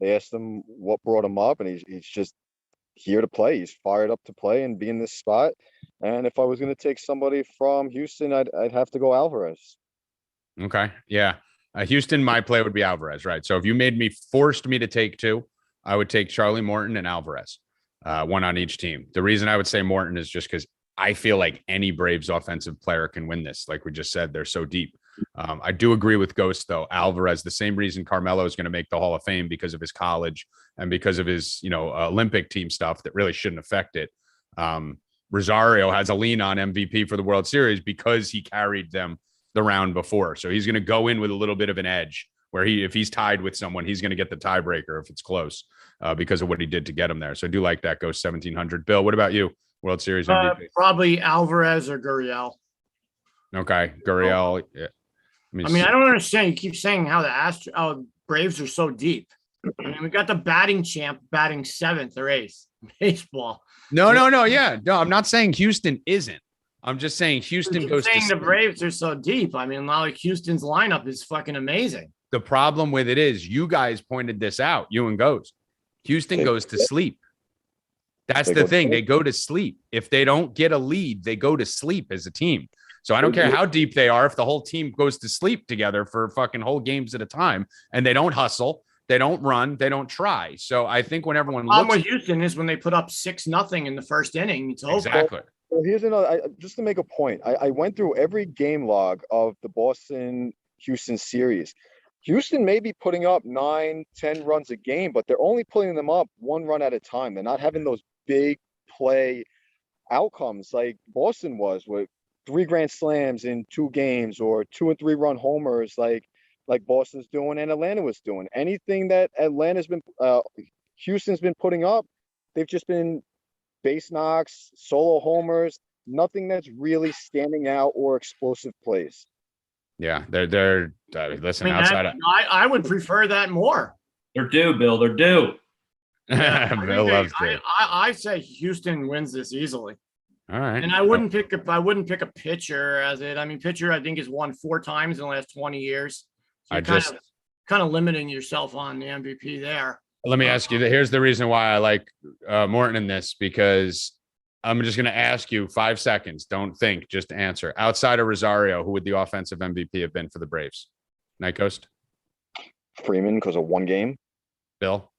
they asked him what brought him up, and he's just here to play. He's fired up to play and be in this spot. And if I was going to take somebody from Houston, I'd have to go Alvarez. Okay. Yeah. Houston, my play would be Alvarez, right? So if you forced me to take 2, I would take Charlie Morton and Alvarez, 1 on each team. The reason I would say Morton is just because I feel like any Braves offensive player can win this. Like we just said, they're so deep. I do agree with Ghost, though. Alvarez, the same reason Carmelo is going to make the Hall of Fame, because of his college and because of his, Olympic team stuff that really shouldn't affect it. Rosario has a lean on MVP for the World Series because he carried them the round before. So he's going to go in with a little bit of an edge where if he's tied with someone, he's going to get the tiebreaker if it's close because of what he did to get him there. So I do like that. Goes 1,700. Bill, what about you? World Series MVP? Probably Alvarez or Gurriel. Okay. Gurriel. Yeah. I don't understand. You keep saying how the Braves are so deep. I mean, we got the batting champ batting 7th or 8th baseball. No. Yeah. No, I'm not saying Houston isn't. I'm just saying Houston goes saying the Braves are so deep. I mean, like Houston's lineup is fucking amazing. The problem with it is you guys pointed this out, you and Ghost. Houston goes to sleep. That's the thing. They go to sleep. If they don't get a lead, they go to sleep as a team. So I don't care how deep they are. If the whole team goes to sleep together for fucking whole games at a time and they don't hustle, they don't run, they don't try. So I think when everyone looks, with Houston is when they put up 6-0 in the first inning. It's over. Exactly. Well, here's another. Just to make a point, I went through every game log of the Boston-Houston series. Houston may be putting up 9, 10 runs a game, but they're only putting them up 1 run at a time. They're not having those big play outcomes like Boston was with 3 grand slams in 2 games or 2 and 3 run homers like Boston's doing and Atlanta was doing. Anything that Houston's been putting up, they've just been base knocks, solo homers, nothing that's really standing out or explosive plays. Yeah, they're listen, outside of I would prefer that more. They're due, Bill. They're due. Yeah, Bill loves it. I say Houston wins this easily. All right. And I wouldn't pick a pitcher as it. I mean, pitcher I think has won 4 times in the last 20 years. So kind of limiting yourself on the MVP there. Let me ask you that. Here's the reason why I like Morton in this, because I'm just going to ask you 5 seconds. Don't think, just answer. Outside of Rosario, who would the offensive MVP have been for the Braves? Night Ghost? Freeman, because of 1 game. Bill?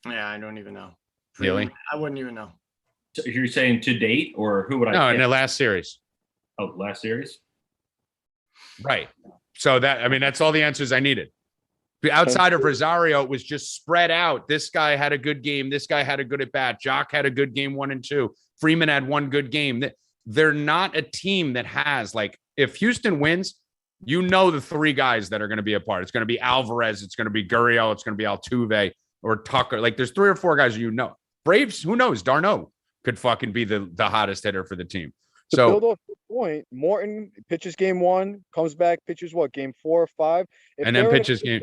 Yeah, I don't even know. Healy? I wouldn't even know. So you're saying to date, or who would I? No, in pick? the last series. Oh, last series. Right. So that's all the answers I needed. Outside of Rosario, it was just spread out. This guy had a good game. This guy had a good at bat. Jock had a good game 1 and 2. Freeman had one good game. They're not a team that has, like, if Houston wins, the 3 guys that are going to be a part. It's going to be Alvarez. It's going to be Gurriel. It's going to be Altuve or Tucker. Like, there's 3 or 4 guys Braves, who knows? D'Arnaud could fucking be the hottest hitter for the team. To build off the point, Morton pitches game 1, comes back, pitches game 4 or 5, and then pitches game.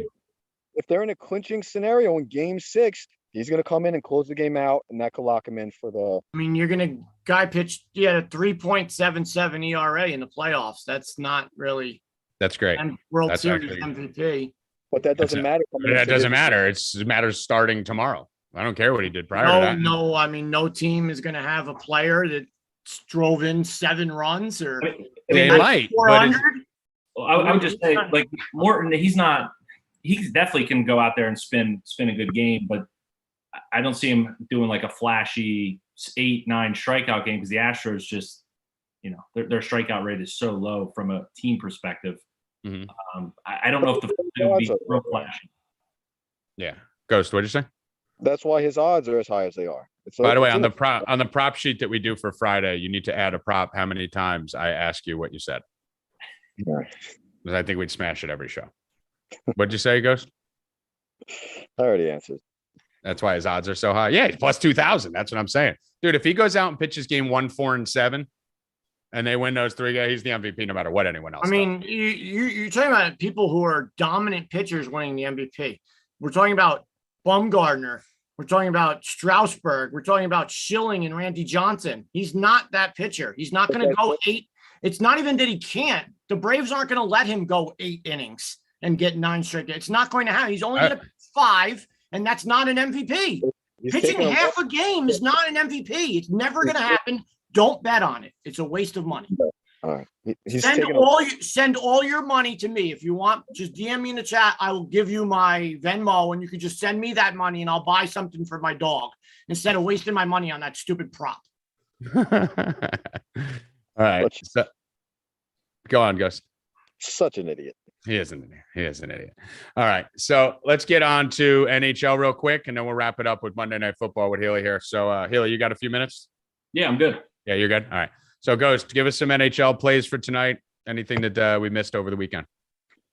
If they're in a clinching scenario in game 6, he's going to come in and close the game out, and that could lock him in for the. I mean, you're going to guy pitched a 3.77 ERA in the playoffs. That's not really. That's great. And World Series MVP. But that doesn't matter. That doesn't matter. It matters starting tomorrow. I don't care what he did prior to that. No, I mean, no team is going to have a player that drove in 7 runs or. They might. 400. I would just say, like, Morton, he definitely can go out there and spin a good game, but I don't see him doing like a flashy 8-9 strikeout game because the Astros just, their strikeout rate is so low from a team perspective. Mm-hmm. I don't know if it would be real flashy. Yeah. Ghost, what'd you say? That's why his odds are as high as they are. By the way, on the prop sheet that we do for Friday, you need to add a prop how many times I ask you what you said. Because I think we'd smash it every show. What'd you say, Ghost? I already answered. That's why his odds are so high. Yeah, he's plus 2,000. That's what I'm saying. Dude, if he goes out and pitches game 1, 4, and 7, and they win those 3 guys, he's the MVP no matter what anyone else does. You're talking about people who are dominant pitchers winning the MVP. We're talking about Bumgarner. We're talking about Strasburg. We're talking about Schilling and Randy Johnson. He's not that pitcher. He's not going to go 8. It's not even that he can't. The Braves aren't going to let him go 8 innings and get 9 straight. It's not going to happen. He's only going to 5, and that's not an MVP. Pitching half a game is not an MVP. It's never going to happen. Don't bet on it. It's a waste of money. All right. Send all your money to me. If you want, just DM me in the chat. I will give you my Venmo, and you can just send me that money, and I'll buy something for my dog instead of wasting my money on that stupid prop. All right. So, go on, Gus. Such an idiot. He is an idiot. All right. So let's get on to NHL real quick, and then we'll wrap it up with Monday Night Football with Healy here. So, Healy, you got a few minutes? Yeah, I'm good. Yeah, you're good? All right. So, Ghost, give us some NHL plays for tonight. Anything that we missed over the weekend?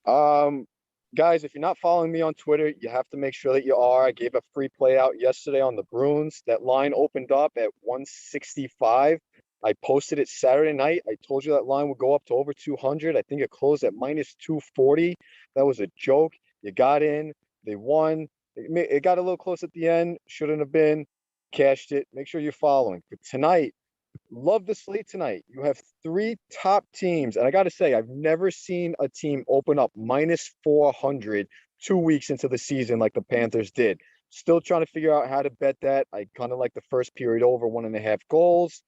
Guys, if you're not following me on Twitter, you have to make sure that you are. I gave a free play out yesterday on the Bruins. That line opened up at 165. I posted it Saturday night. I told you that line would go up to over 200. I think it closed at minus 240. That was a joke. You got in. They won. It got a little close at the end. Shouldn't have been. Cashed it. Make sure you're following. But tonight, love the slate tonight. You have 3 top teams. And I got to say, I've never seen a team open up minus 400 2 weeks into the season like the Panthers did. Still trying to figure out how to bet that. I kind of like the first period over 1.5 goals.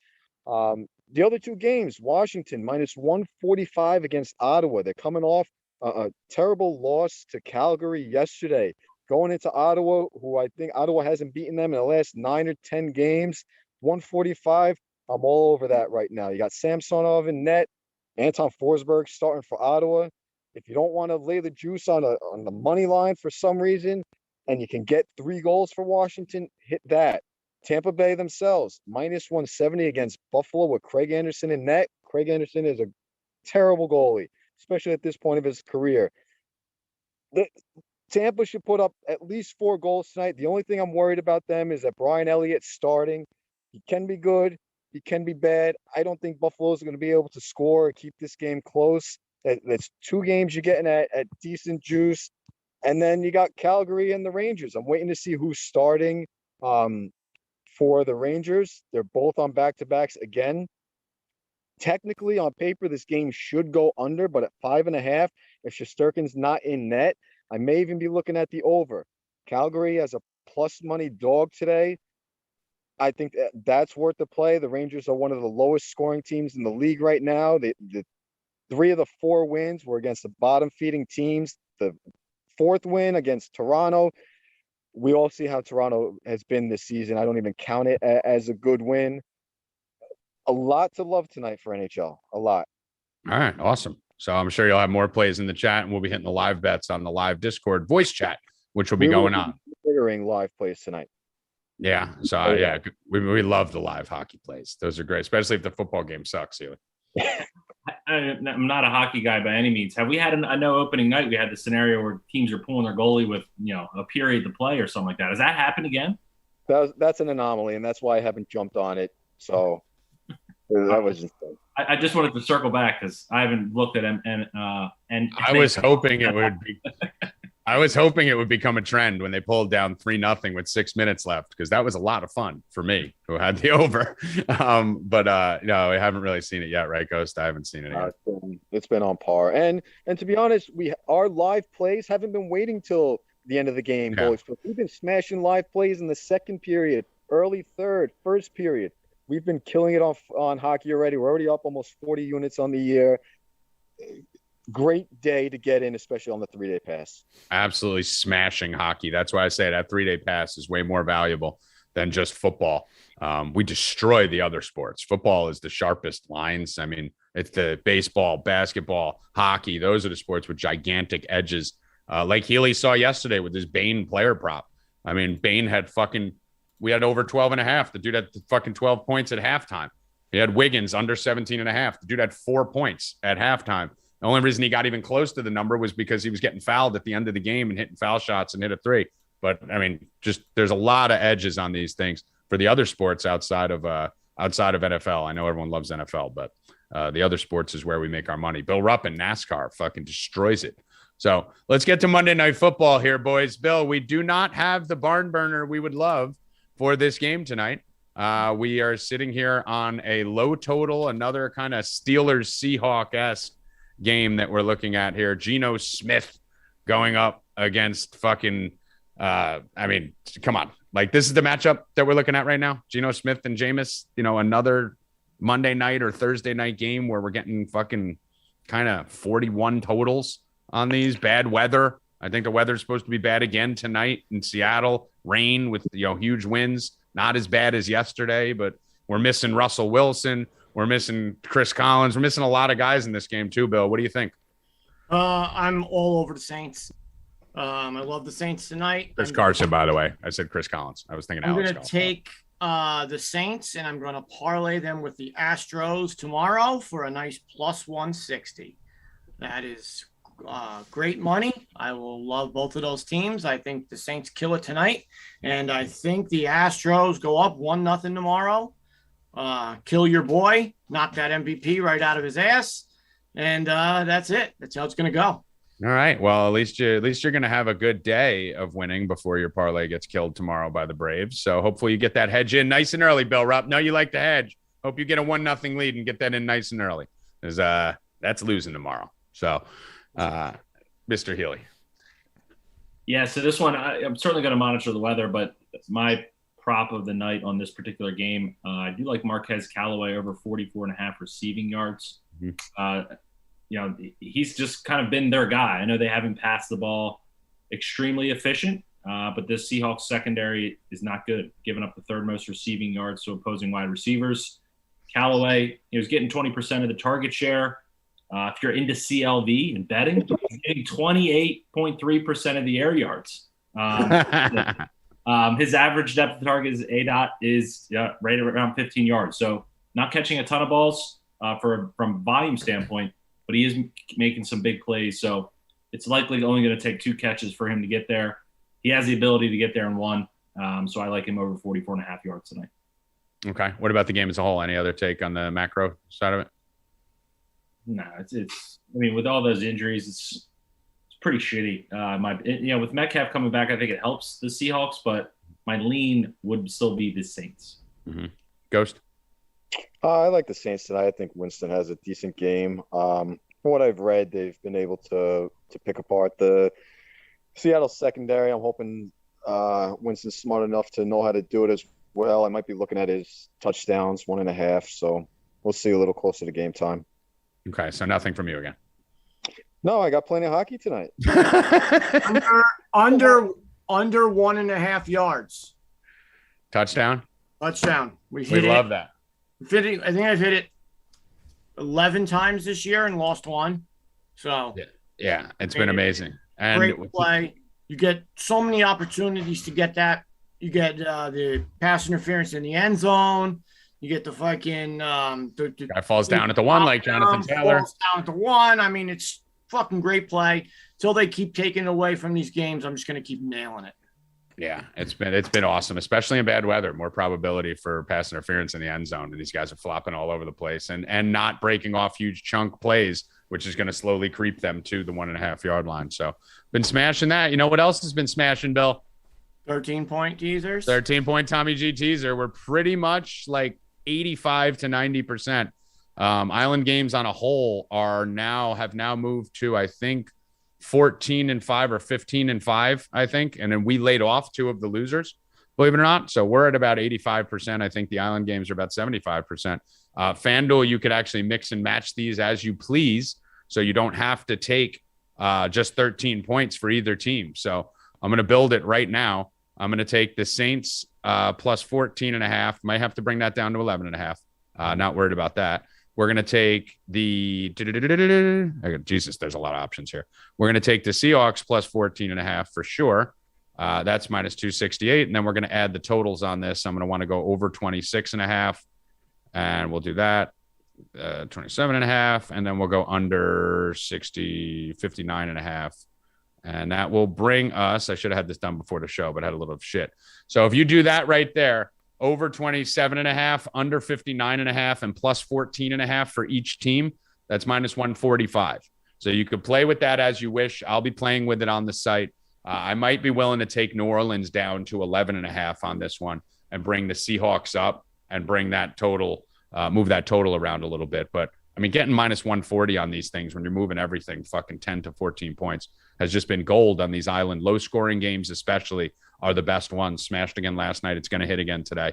The other 2 games, Washington minus 145 against Ottawa. They're coming off a terrible loss to Calgary yesterday. Going into Ottawa, who I think Ottawa hasn't beaten them in the last 9 or 10 games. 145. I'm all over that right now. You got Samsonov in net, Anton Forsberg starting for Ottawa. If you don't want to lay the juice on the money line for some reason, and you can get 3 goals for Washington, hit that. Tampa Bay themselves, minus 170 against Buffalo with Craig Anderson in net. Craig Anderson is a terrible goalie, especially at this point of his career. Tampa should put up at least 4 goals tonight. The only thing I'm worried about them is that Brian Elliott's starting. He can be good. He can be bad. I don't think Buffalo's going to be able to score or keep this game close. That's 2 games you're getting at decent juice. And then you got Calgary and the Rangers. I'm waiting to see who's starting for the Rangers. They're both on back-to-backs again. Technically, on paper, this game should go under, but at 5.5, if Shesterkin's not in net, I may even be looking at the over. Calgary has a plus money dog today. I think that's worth the play. The Rangers are one of the lowest scoring teams in the league right now. The 3 of the 4 wins were against the bottom feeding teams. The 4th win against Toronto. we all see how Toronto has been this season. I don't even count it as a good win. A lot to love tonight for NHL. A lot. All right, awesome. So I'm sure you'll have more plays in the chat, and we'll be hitting the live bets on the live Discord voice chat, which will be going on. Figuring live plays tonight. Yeah. So yeah, we love the live hockey plays. Those are great, especially if the football game sucks. Sealy. I'm not a hockey guy by any means. Have we had I know opening night we had the scenario where teams are pulling their goalie with a period to play or something like that. Has that happened again? That's an anomaly, and that's why I haven't jumped on it. So that was just. I just wanted to circle back because I haven't looked at him and I was hoping it would be. I was hoping it would become a trend when they pulled down 3-0 with 6 minutes left, because that was a lot of fun for me who had the over. But no, I haven't really seen it yet, right, Ghost? I haven't seen it yet. It's been on par, and to be honest, our live plays haven't been waiting till the end of the game, boys. But we've been smashing live plays in the second period, early third, first period. We've been killing it on hockey already. We're already up almost 40 units on the year. Great day to get in, especially on the 3-day pass. Absolutely smashing hockey. That's why I say that 3-day pass is way more valuable than just football. We destroy the other sports. Football is the sharpest lines. I mean, it's the baseball, basketball, hockey. Those are the sports with gigantic edges. Like Healy saw yesterday with his Bane player prop. I mean, Bane had we had over 12.5. The dude had fucking 12 points at halftime. He had Wiggins under 17.5. The dude had 4 points at halftime. The only reason he got even close to the number was because he was getting fouled at the end of the game and hitting foul shots and hit a 3. But I mean, just there's a lot of edges on these things for the other sports outside of NFL. I know everyone loves NFL, but the other sports is where we make our money. Bill Rupp in NASCAR fucking destroys it. So let's get to Monday Night Football here, boys. Bill, we do not have the barn burner we would love for this game tonight. We are sitting here on a low total, another kind of Steelers-Seahawks-esque game that we're looking at here. Geno Smith going up against fucking I mean, come on. Like, this is the matchup that we're looking at right now. Geno Smith and Jameis, another Monday night or Thursday night game where we're getting fucking kind of 41 totals on these. Bad weather. I think the weather's supposed to be bad again tonight in Seattle. Rain with huge winds. Not as bad as yesterday, but we're missing Russell Wilson. We're missing Chris Collins. We're missing a lot of guys in this game too, Bill. What do you think? I'm all over the Saints. I love the Saints tonight. Chris Carson, by the way. I said Chris Collins. I was thinking Alex. I'm going to take the Saints, and I'm going to parlay them with the Astros tomorrow for a nice plus 160. That is great money. I will love both of those teams. I think the Saints kill it tonight, and I think the Astros go up 1-0 tomorrow. Kill your boy, knock that MVP right out of his ass, and that's it. That's how it's going to go. All right. Well, at least you're going to have a good day of winning before your parlay gets killed tomorrow by the Braves. So hopefully you get that hedge in nice and early, Bill Rupp. No, you like the hedge. Hope you get a 1-0 lead and get that in nice and early, because that's losing tomorrow. So, Mr. Healy. Yeah. So this one, I'm certainly going to monitor the weather, but my prop of the night on this particular game, I do like Marquez Callaway over 44.5 receiving yards. Mm-hmm. He's just kind of been their guy. I know they haven't passed the ball extremely efficient, but this Seahawks secondary is not good, giving up the third most receiving yards to opposing wide receivers. Callaway, he was getting 20% of the target share. If you're into CLV and betting, he's getting 28.3% of the air yards. His average depth of target is right around 15 yards. So not catching a ton of balls from volume standpoint, but he is making some big plays. So it's likely only going to take 2 catches for him to get there. He has the ability to get there in 1. So I like him over 44.5 yards tonight. Okay. What about the game as a whole? Any other take on the macro side of it? No, it's I mean, with all those injuries, it's pretty shitty. With Metcalf coming back, I think it helps the Seahawks, but my lean would still be the Saints. Mm-hmm. Ghost? I like the Saints tonight. I think Winston has a decent game. From what I've read, they've been able to pick apart the Seattle secondary. I'm hoping Winston's smart enough to know how to do it as well. I might be looking at his touchdowns, 1.5. So we'll see a little closer to game time. Okay, so nothing from you again. No, I got plenty of hockey tonight. under under 1.5 yards. Touchdown. We love that. I think I've hit it 11 times this year and lost one. So yeah, it's been amazing. And great play. You get so many opportunities to get that. You get the pass interference in the end zone. You get the fucking guy falls down at the one like Jonathan Taylor. Falls down at the one. I mean, it's fucking great play. Till they keep taking away from these games, I'm just gonna keep nailing it. Yeah, it's been awesome, especially in bad weather. More probability for pass interference in the end zone, and these guys are flopping all over the place and not breaking off huge chunk plays, which is going to slowly creep them to the 1.5 yard line. So, been smashing that. You know what else has been smashing, Bill? 13-point teasers. 13-point Tommy G teaser. We're pretty much like 85 to 90%. Island games on a whole have now moved to, I think, 14-5 or 15-5, I think. And then we laid off 2 of the losers, believe it or not. So we're at about 85%. I think the Island games are about 75%. FanDuel, you could actually mix and match these as you please. So you don't have to take just 13 points for either team. So I'm going to build it right now. I'm going to take the Saints plus 14.5. Might have to bring that down to 11.5. Not worried about that. We're going to take the Jesus, there's a lot of options here. We're going to take the Seahawks plus 14.5 for sure. That's minus 268. And then we're going to add the totals on this. I'm going to want to go over 26.5. And we'll do that. 27.5. And then we'll go under 59.5. And that will bring us, I should have had this done before the show, but I had a little shit. So if you do that right there, over 27.5, under 59.5, and plus 14.5 for each team, that's minus 145. So you could play with that as you wish. I'll be playing with it on the site. I might be willing to take New Orleans down to 11.5 on this one and bring the Seahawks up and bring that total, move that total around a little bit. But I mean, getting minus 140 on these things when you're moving everything fucking 10 to 14 points has just been gold on these Island. Low scoring games, especially, are the best ones. Smashed again last night. It's going to hit again today.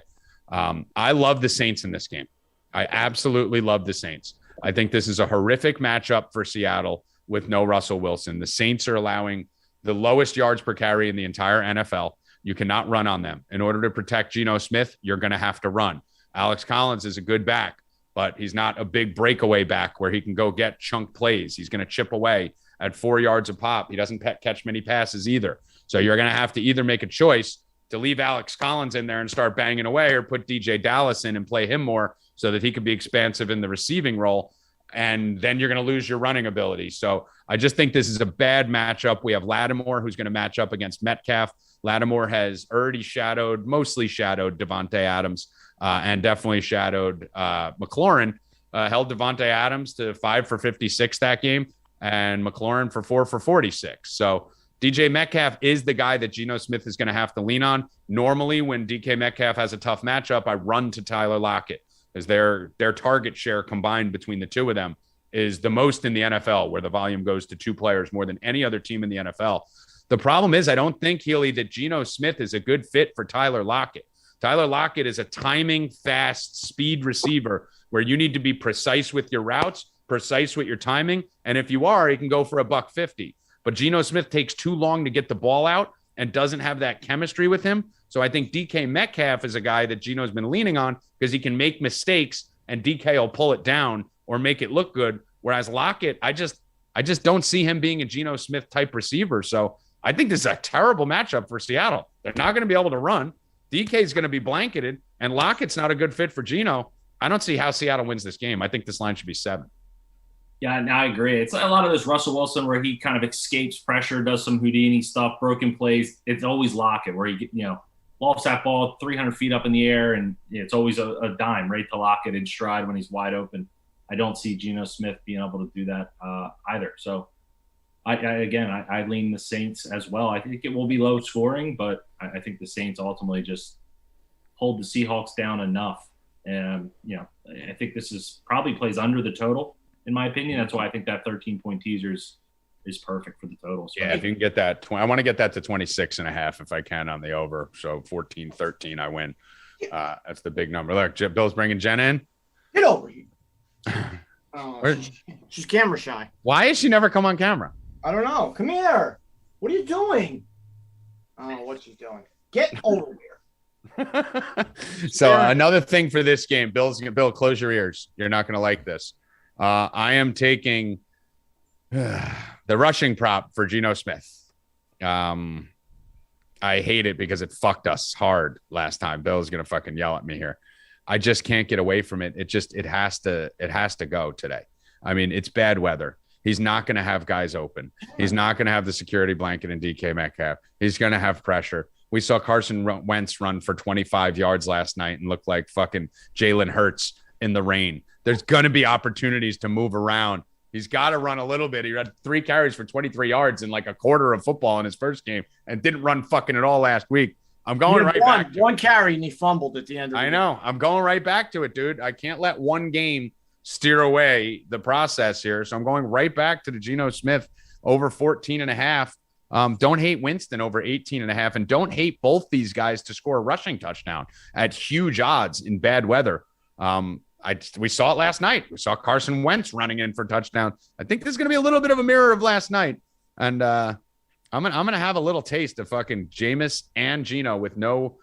I love the Saints in this game. I absolutely love the Saints. I think this is a horrific matchup for Seattle with no Russell Wilson. The Saints are allowing the lowest yards per carry in the entire NFL. You cannot run on them. In order to protect Geno Smith, you're going to have to run. Alex Collins is a good back, but he's not a big breakaway back where he can go get chunk plays. He's going to chip away at 4 yards a pop. He doesn't catch many passes either. So you're going to have to either make a choice to leave Alex Collins in there and start banging away, or put DJ Dallas in and play him more so that he could be expansive in the receiving role. And then you're going to lose your running ability. So I just think this is a bad matchup. We have Lattimore, who's going to match up against Metcalf. Lattimore has already mostly shadowed Devontae Adams, and definitely shadowed McLaurin. Held Devontae Adams to 5 for 56 that game, and McLaurin for 4 for 46. So DJ Metcalf is the guy that Geno Smith is going to have to lean on. Normally, when DK Metcalf has a tough matchup, I run to Tyler Lockett, as their target share combined between the two of them is the most in the NFL, where the volume goes to 2 players more than any other team in the NFL. The problem is, I don't think, Healy, that Geno Smith is a good fit for Tyler Lockett. Tyler Lockett is a timing, fast, speed receiver where you need to be precise with your routes, precise with your timing. And if you are, he can go for $150. But Geno Smith takes too long to get the ball out and doesn't have that chemistry with him. So I think DK Metcalf is a guy that Geno's been leaning on because he can make mistakes and DK will pull it down or make it look good. Whereas Lockett, I just don't see him being a Geno Smith type receiver. So I think this is a terrible matchup for Seattle. They're not going to be able to run. DK is going to be blanketed, and Lockett's not a good fit for Geno. I don't see how Seattle wins this game. I think this line should be 7. Yeah, I agree. It's a lot of this Russell Wilson where he kind of escapes pressure, does some Houdini stuff, broken plays. It's always Lockett where he, lofts that ball 300 feet up in the air, and it's always a dime right to Lockett in stride when he's wide open. I don't see Geno Smith being able to do that either. So, I lean the Saints as well. I think it will be low scoring, but I think the Saints ultimately just hold the Seahawks down enough. And, I think this is probably plays under the total. In my opinion, that's why I think that 13-point teaser is perfect for the total. So yeah, if you can get that, I want to get that to 26.5 if I can on the over. So 14-13, I win. That's the big number. Look, Bill's bringing Jen in. Get over here. She's camera shy. Why has she never come on camera? I don't know. Come here. What are you doing? I don't know what she's doing. Get over here. So another thing for this game, Bill, close your ears. You're not going to like this. I am taking the rushing prop for Geno Smith. I hate it because it fucked us hard last time. Bill's going to fucking yell at me here. I just can't get away from it. It has to go today. I mean, it's bad weather. He's not going to have guys open. He's not going to have the security blanket in DK Metcalf. He's going to have pressure. We saw Carson Wentz run for 25 yards last night and look like fucking Jalen Hurts in the rain. There's going to be opportunities to move around. He's got to run a little bit. He had 3 carries for 23 yards in like a quarter of football in his first game and didn't run fucking at all last week. I'm going right back. One carry and he fumbled at the end of the game. I know. I'm going right back to it, dude. I can't let one game steer away the process here. So I'm going right back to the Geno Smith over 14.5. Don't hate Winston over 18.5. And don't hate both these guys to score a rushing touchdown at huge odds in bad weather. We saw it last night. We saw Carson Wentz running in for touchdown. I think this is going to be a little bit of a mirror of last night. And I'm gonna have a little taste of fucking Jameis and Geno with no.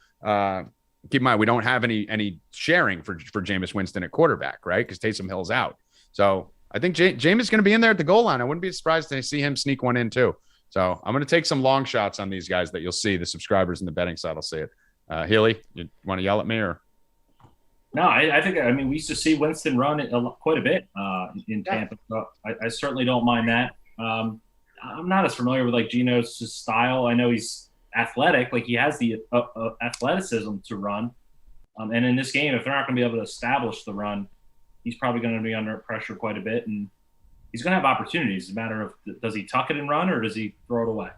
Keep in mind, we don't have any sharing for Jameis Winston at quarterback, right? Because Taysom Hill's out. So I think Jameis is going to be in there at the goal line. I wouldn't be surprised to see him sneak one in too. So I'm going to take some long shots on these guys that you'll see. The subscribers in the betting side will see it. Healy, you want to yell at me or? No, I think we used to see Winston run quite a bit in Tampa. So I certainly don't mind that. I'm not as familiar with like Geno's style. I know he's athletic, like he has the athleticism to run. And in this game, if they're not going to be able to establish the run, he's probably going to be under pressure quite a bit, and he's going to have opportunities. It's a matter of does he tuck it and run or does he throw it away?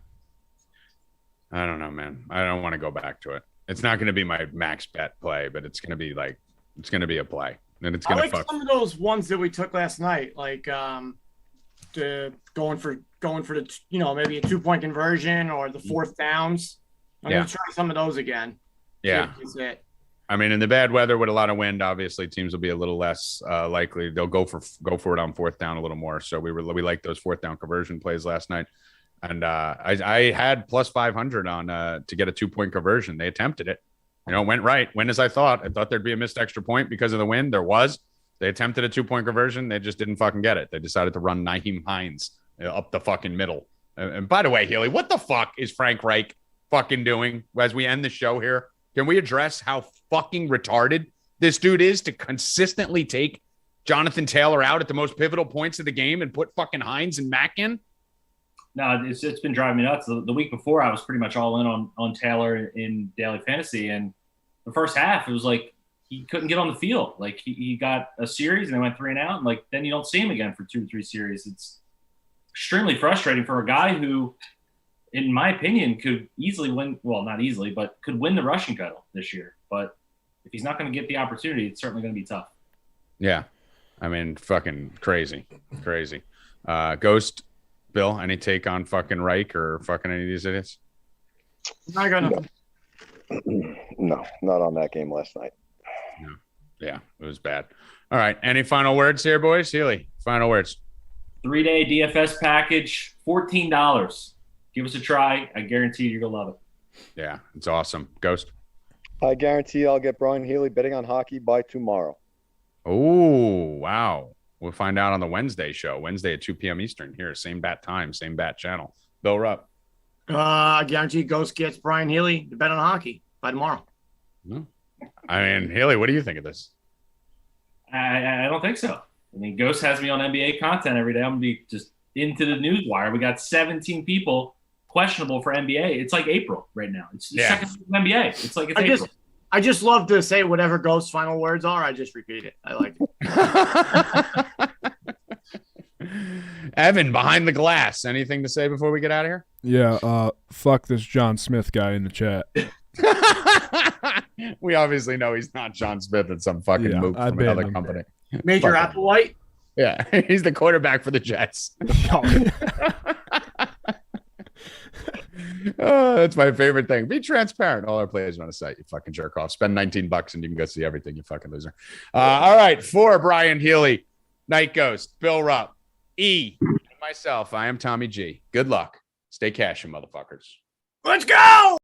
I don't know, man. I don't want to go back to it. It's not going to be my max bet play, but it's going to be a play, and it's going to fuck. Some of those ones that we took last night, like going for the maybe a 2-point conversion or the 4th downs. I'm gonna try some of those again. Yeah. I mean, in the bad weather with a lot of wind, obviously teams will be a little less likely. They'll go for it on 4th down a little more. So we liked those 4th down conversion plays last night. And I had plus 500 on to get a 2-point conversion. They attempted it. Went right. Went as I thought. I thought there'd be a missed extra point because of the wind. There was. They attempted a 2-point conversion. They just didn't fucking get it. They decided to run Nyheim Hines up the fucking middle. And by the way, Healy, what the fuck is Frank Reich fucking doing as we end the show here? Can we address how fucking retarded this dude is to consistently take Jonathan Taylor out at the most pivotal points of the game and put fucking Hines and Mack in? No, it's been driving me nuts. The week before, I was pretty much all in on Taylor in daily fantasy. And the first half, it was like, he couldn't get on the field. Like he got a series and they went 3 and out. And like, then you don't see him again for 2 or 3 series. It's extremely frustrating for a guy who, in my opinion, could easily win. Well, not easily, but could win the rushing title this year. But if he's not going to get the opportunity, it's certainly going to be tough. Yeah. I mean, fucking crazy. Ghost, Bill, any take on fucking Reich or fucking any of these idiots? Not gonna. No, not on that game last night. No. Yeah, it was bad. All right. Any final words here, boys? Healy, final words. 3-day DFS package, $14. Give us a try. I guarantee you're going to love it. Yeah, it's awesome. Ghost? I guarantee I'll get Brian Healy betting on hockey by tomorrow. Oh, wow. We'll find out on the Wednesday show. Wednesday at 2 p.m. Eastern here. Same bat time, same bat channel. Bill Rupp? I guarantee Ghost gets Brian Healy to bet on hockey by tomorrow. No. I mean, Healy, what do you think of this? I don't think so. I mean, Ghost has me on NBA content every day. I'm going to be just into the news wire. We got 17 people questionable for NBA. It's like April right now. It's the second week of NBA. It's like April. I just love to say whatever Ghost's final words are. I just repeat it. I like it. Evan, behind the glass. Anything to say before we get out of here? Yeah, fuck this John Smith guy in the chat. We obviously know he's not John Smith and some fucking move from another company. Major Applewhite? Yeah, he's the quarterback for the Jets. Oh, that's my favorite thing. Be transparent. All our players are on a site. You fucking jerk off. Spend $19 and you can go see everything. You fucking loser. All right, for Brian Healy, Night Ghost, Bill Rupp, E, and myself, I am Tommy G. Good luck. Stay cashing, motherfuckers. Let's go!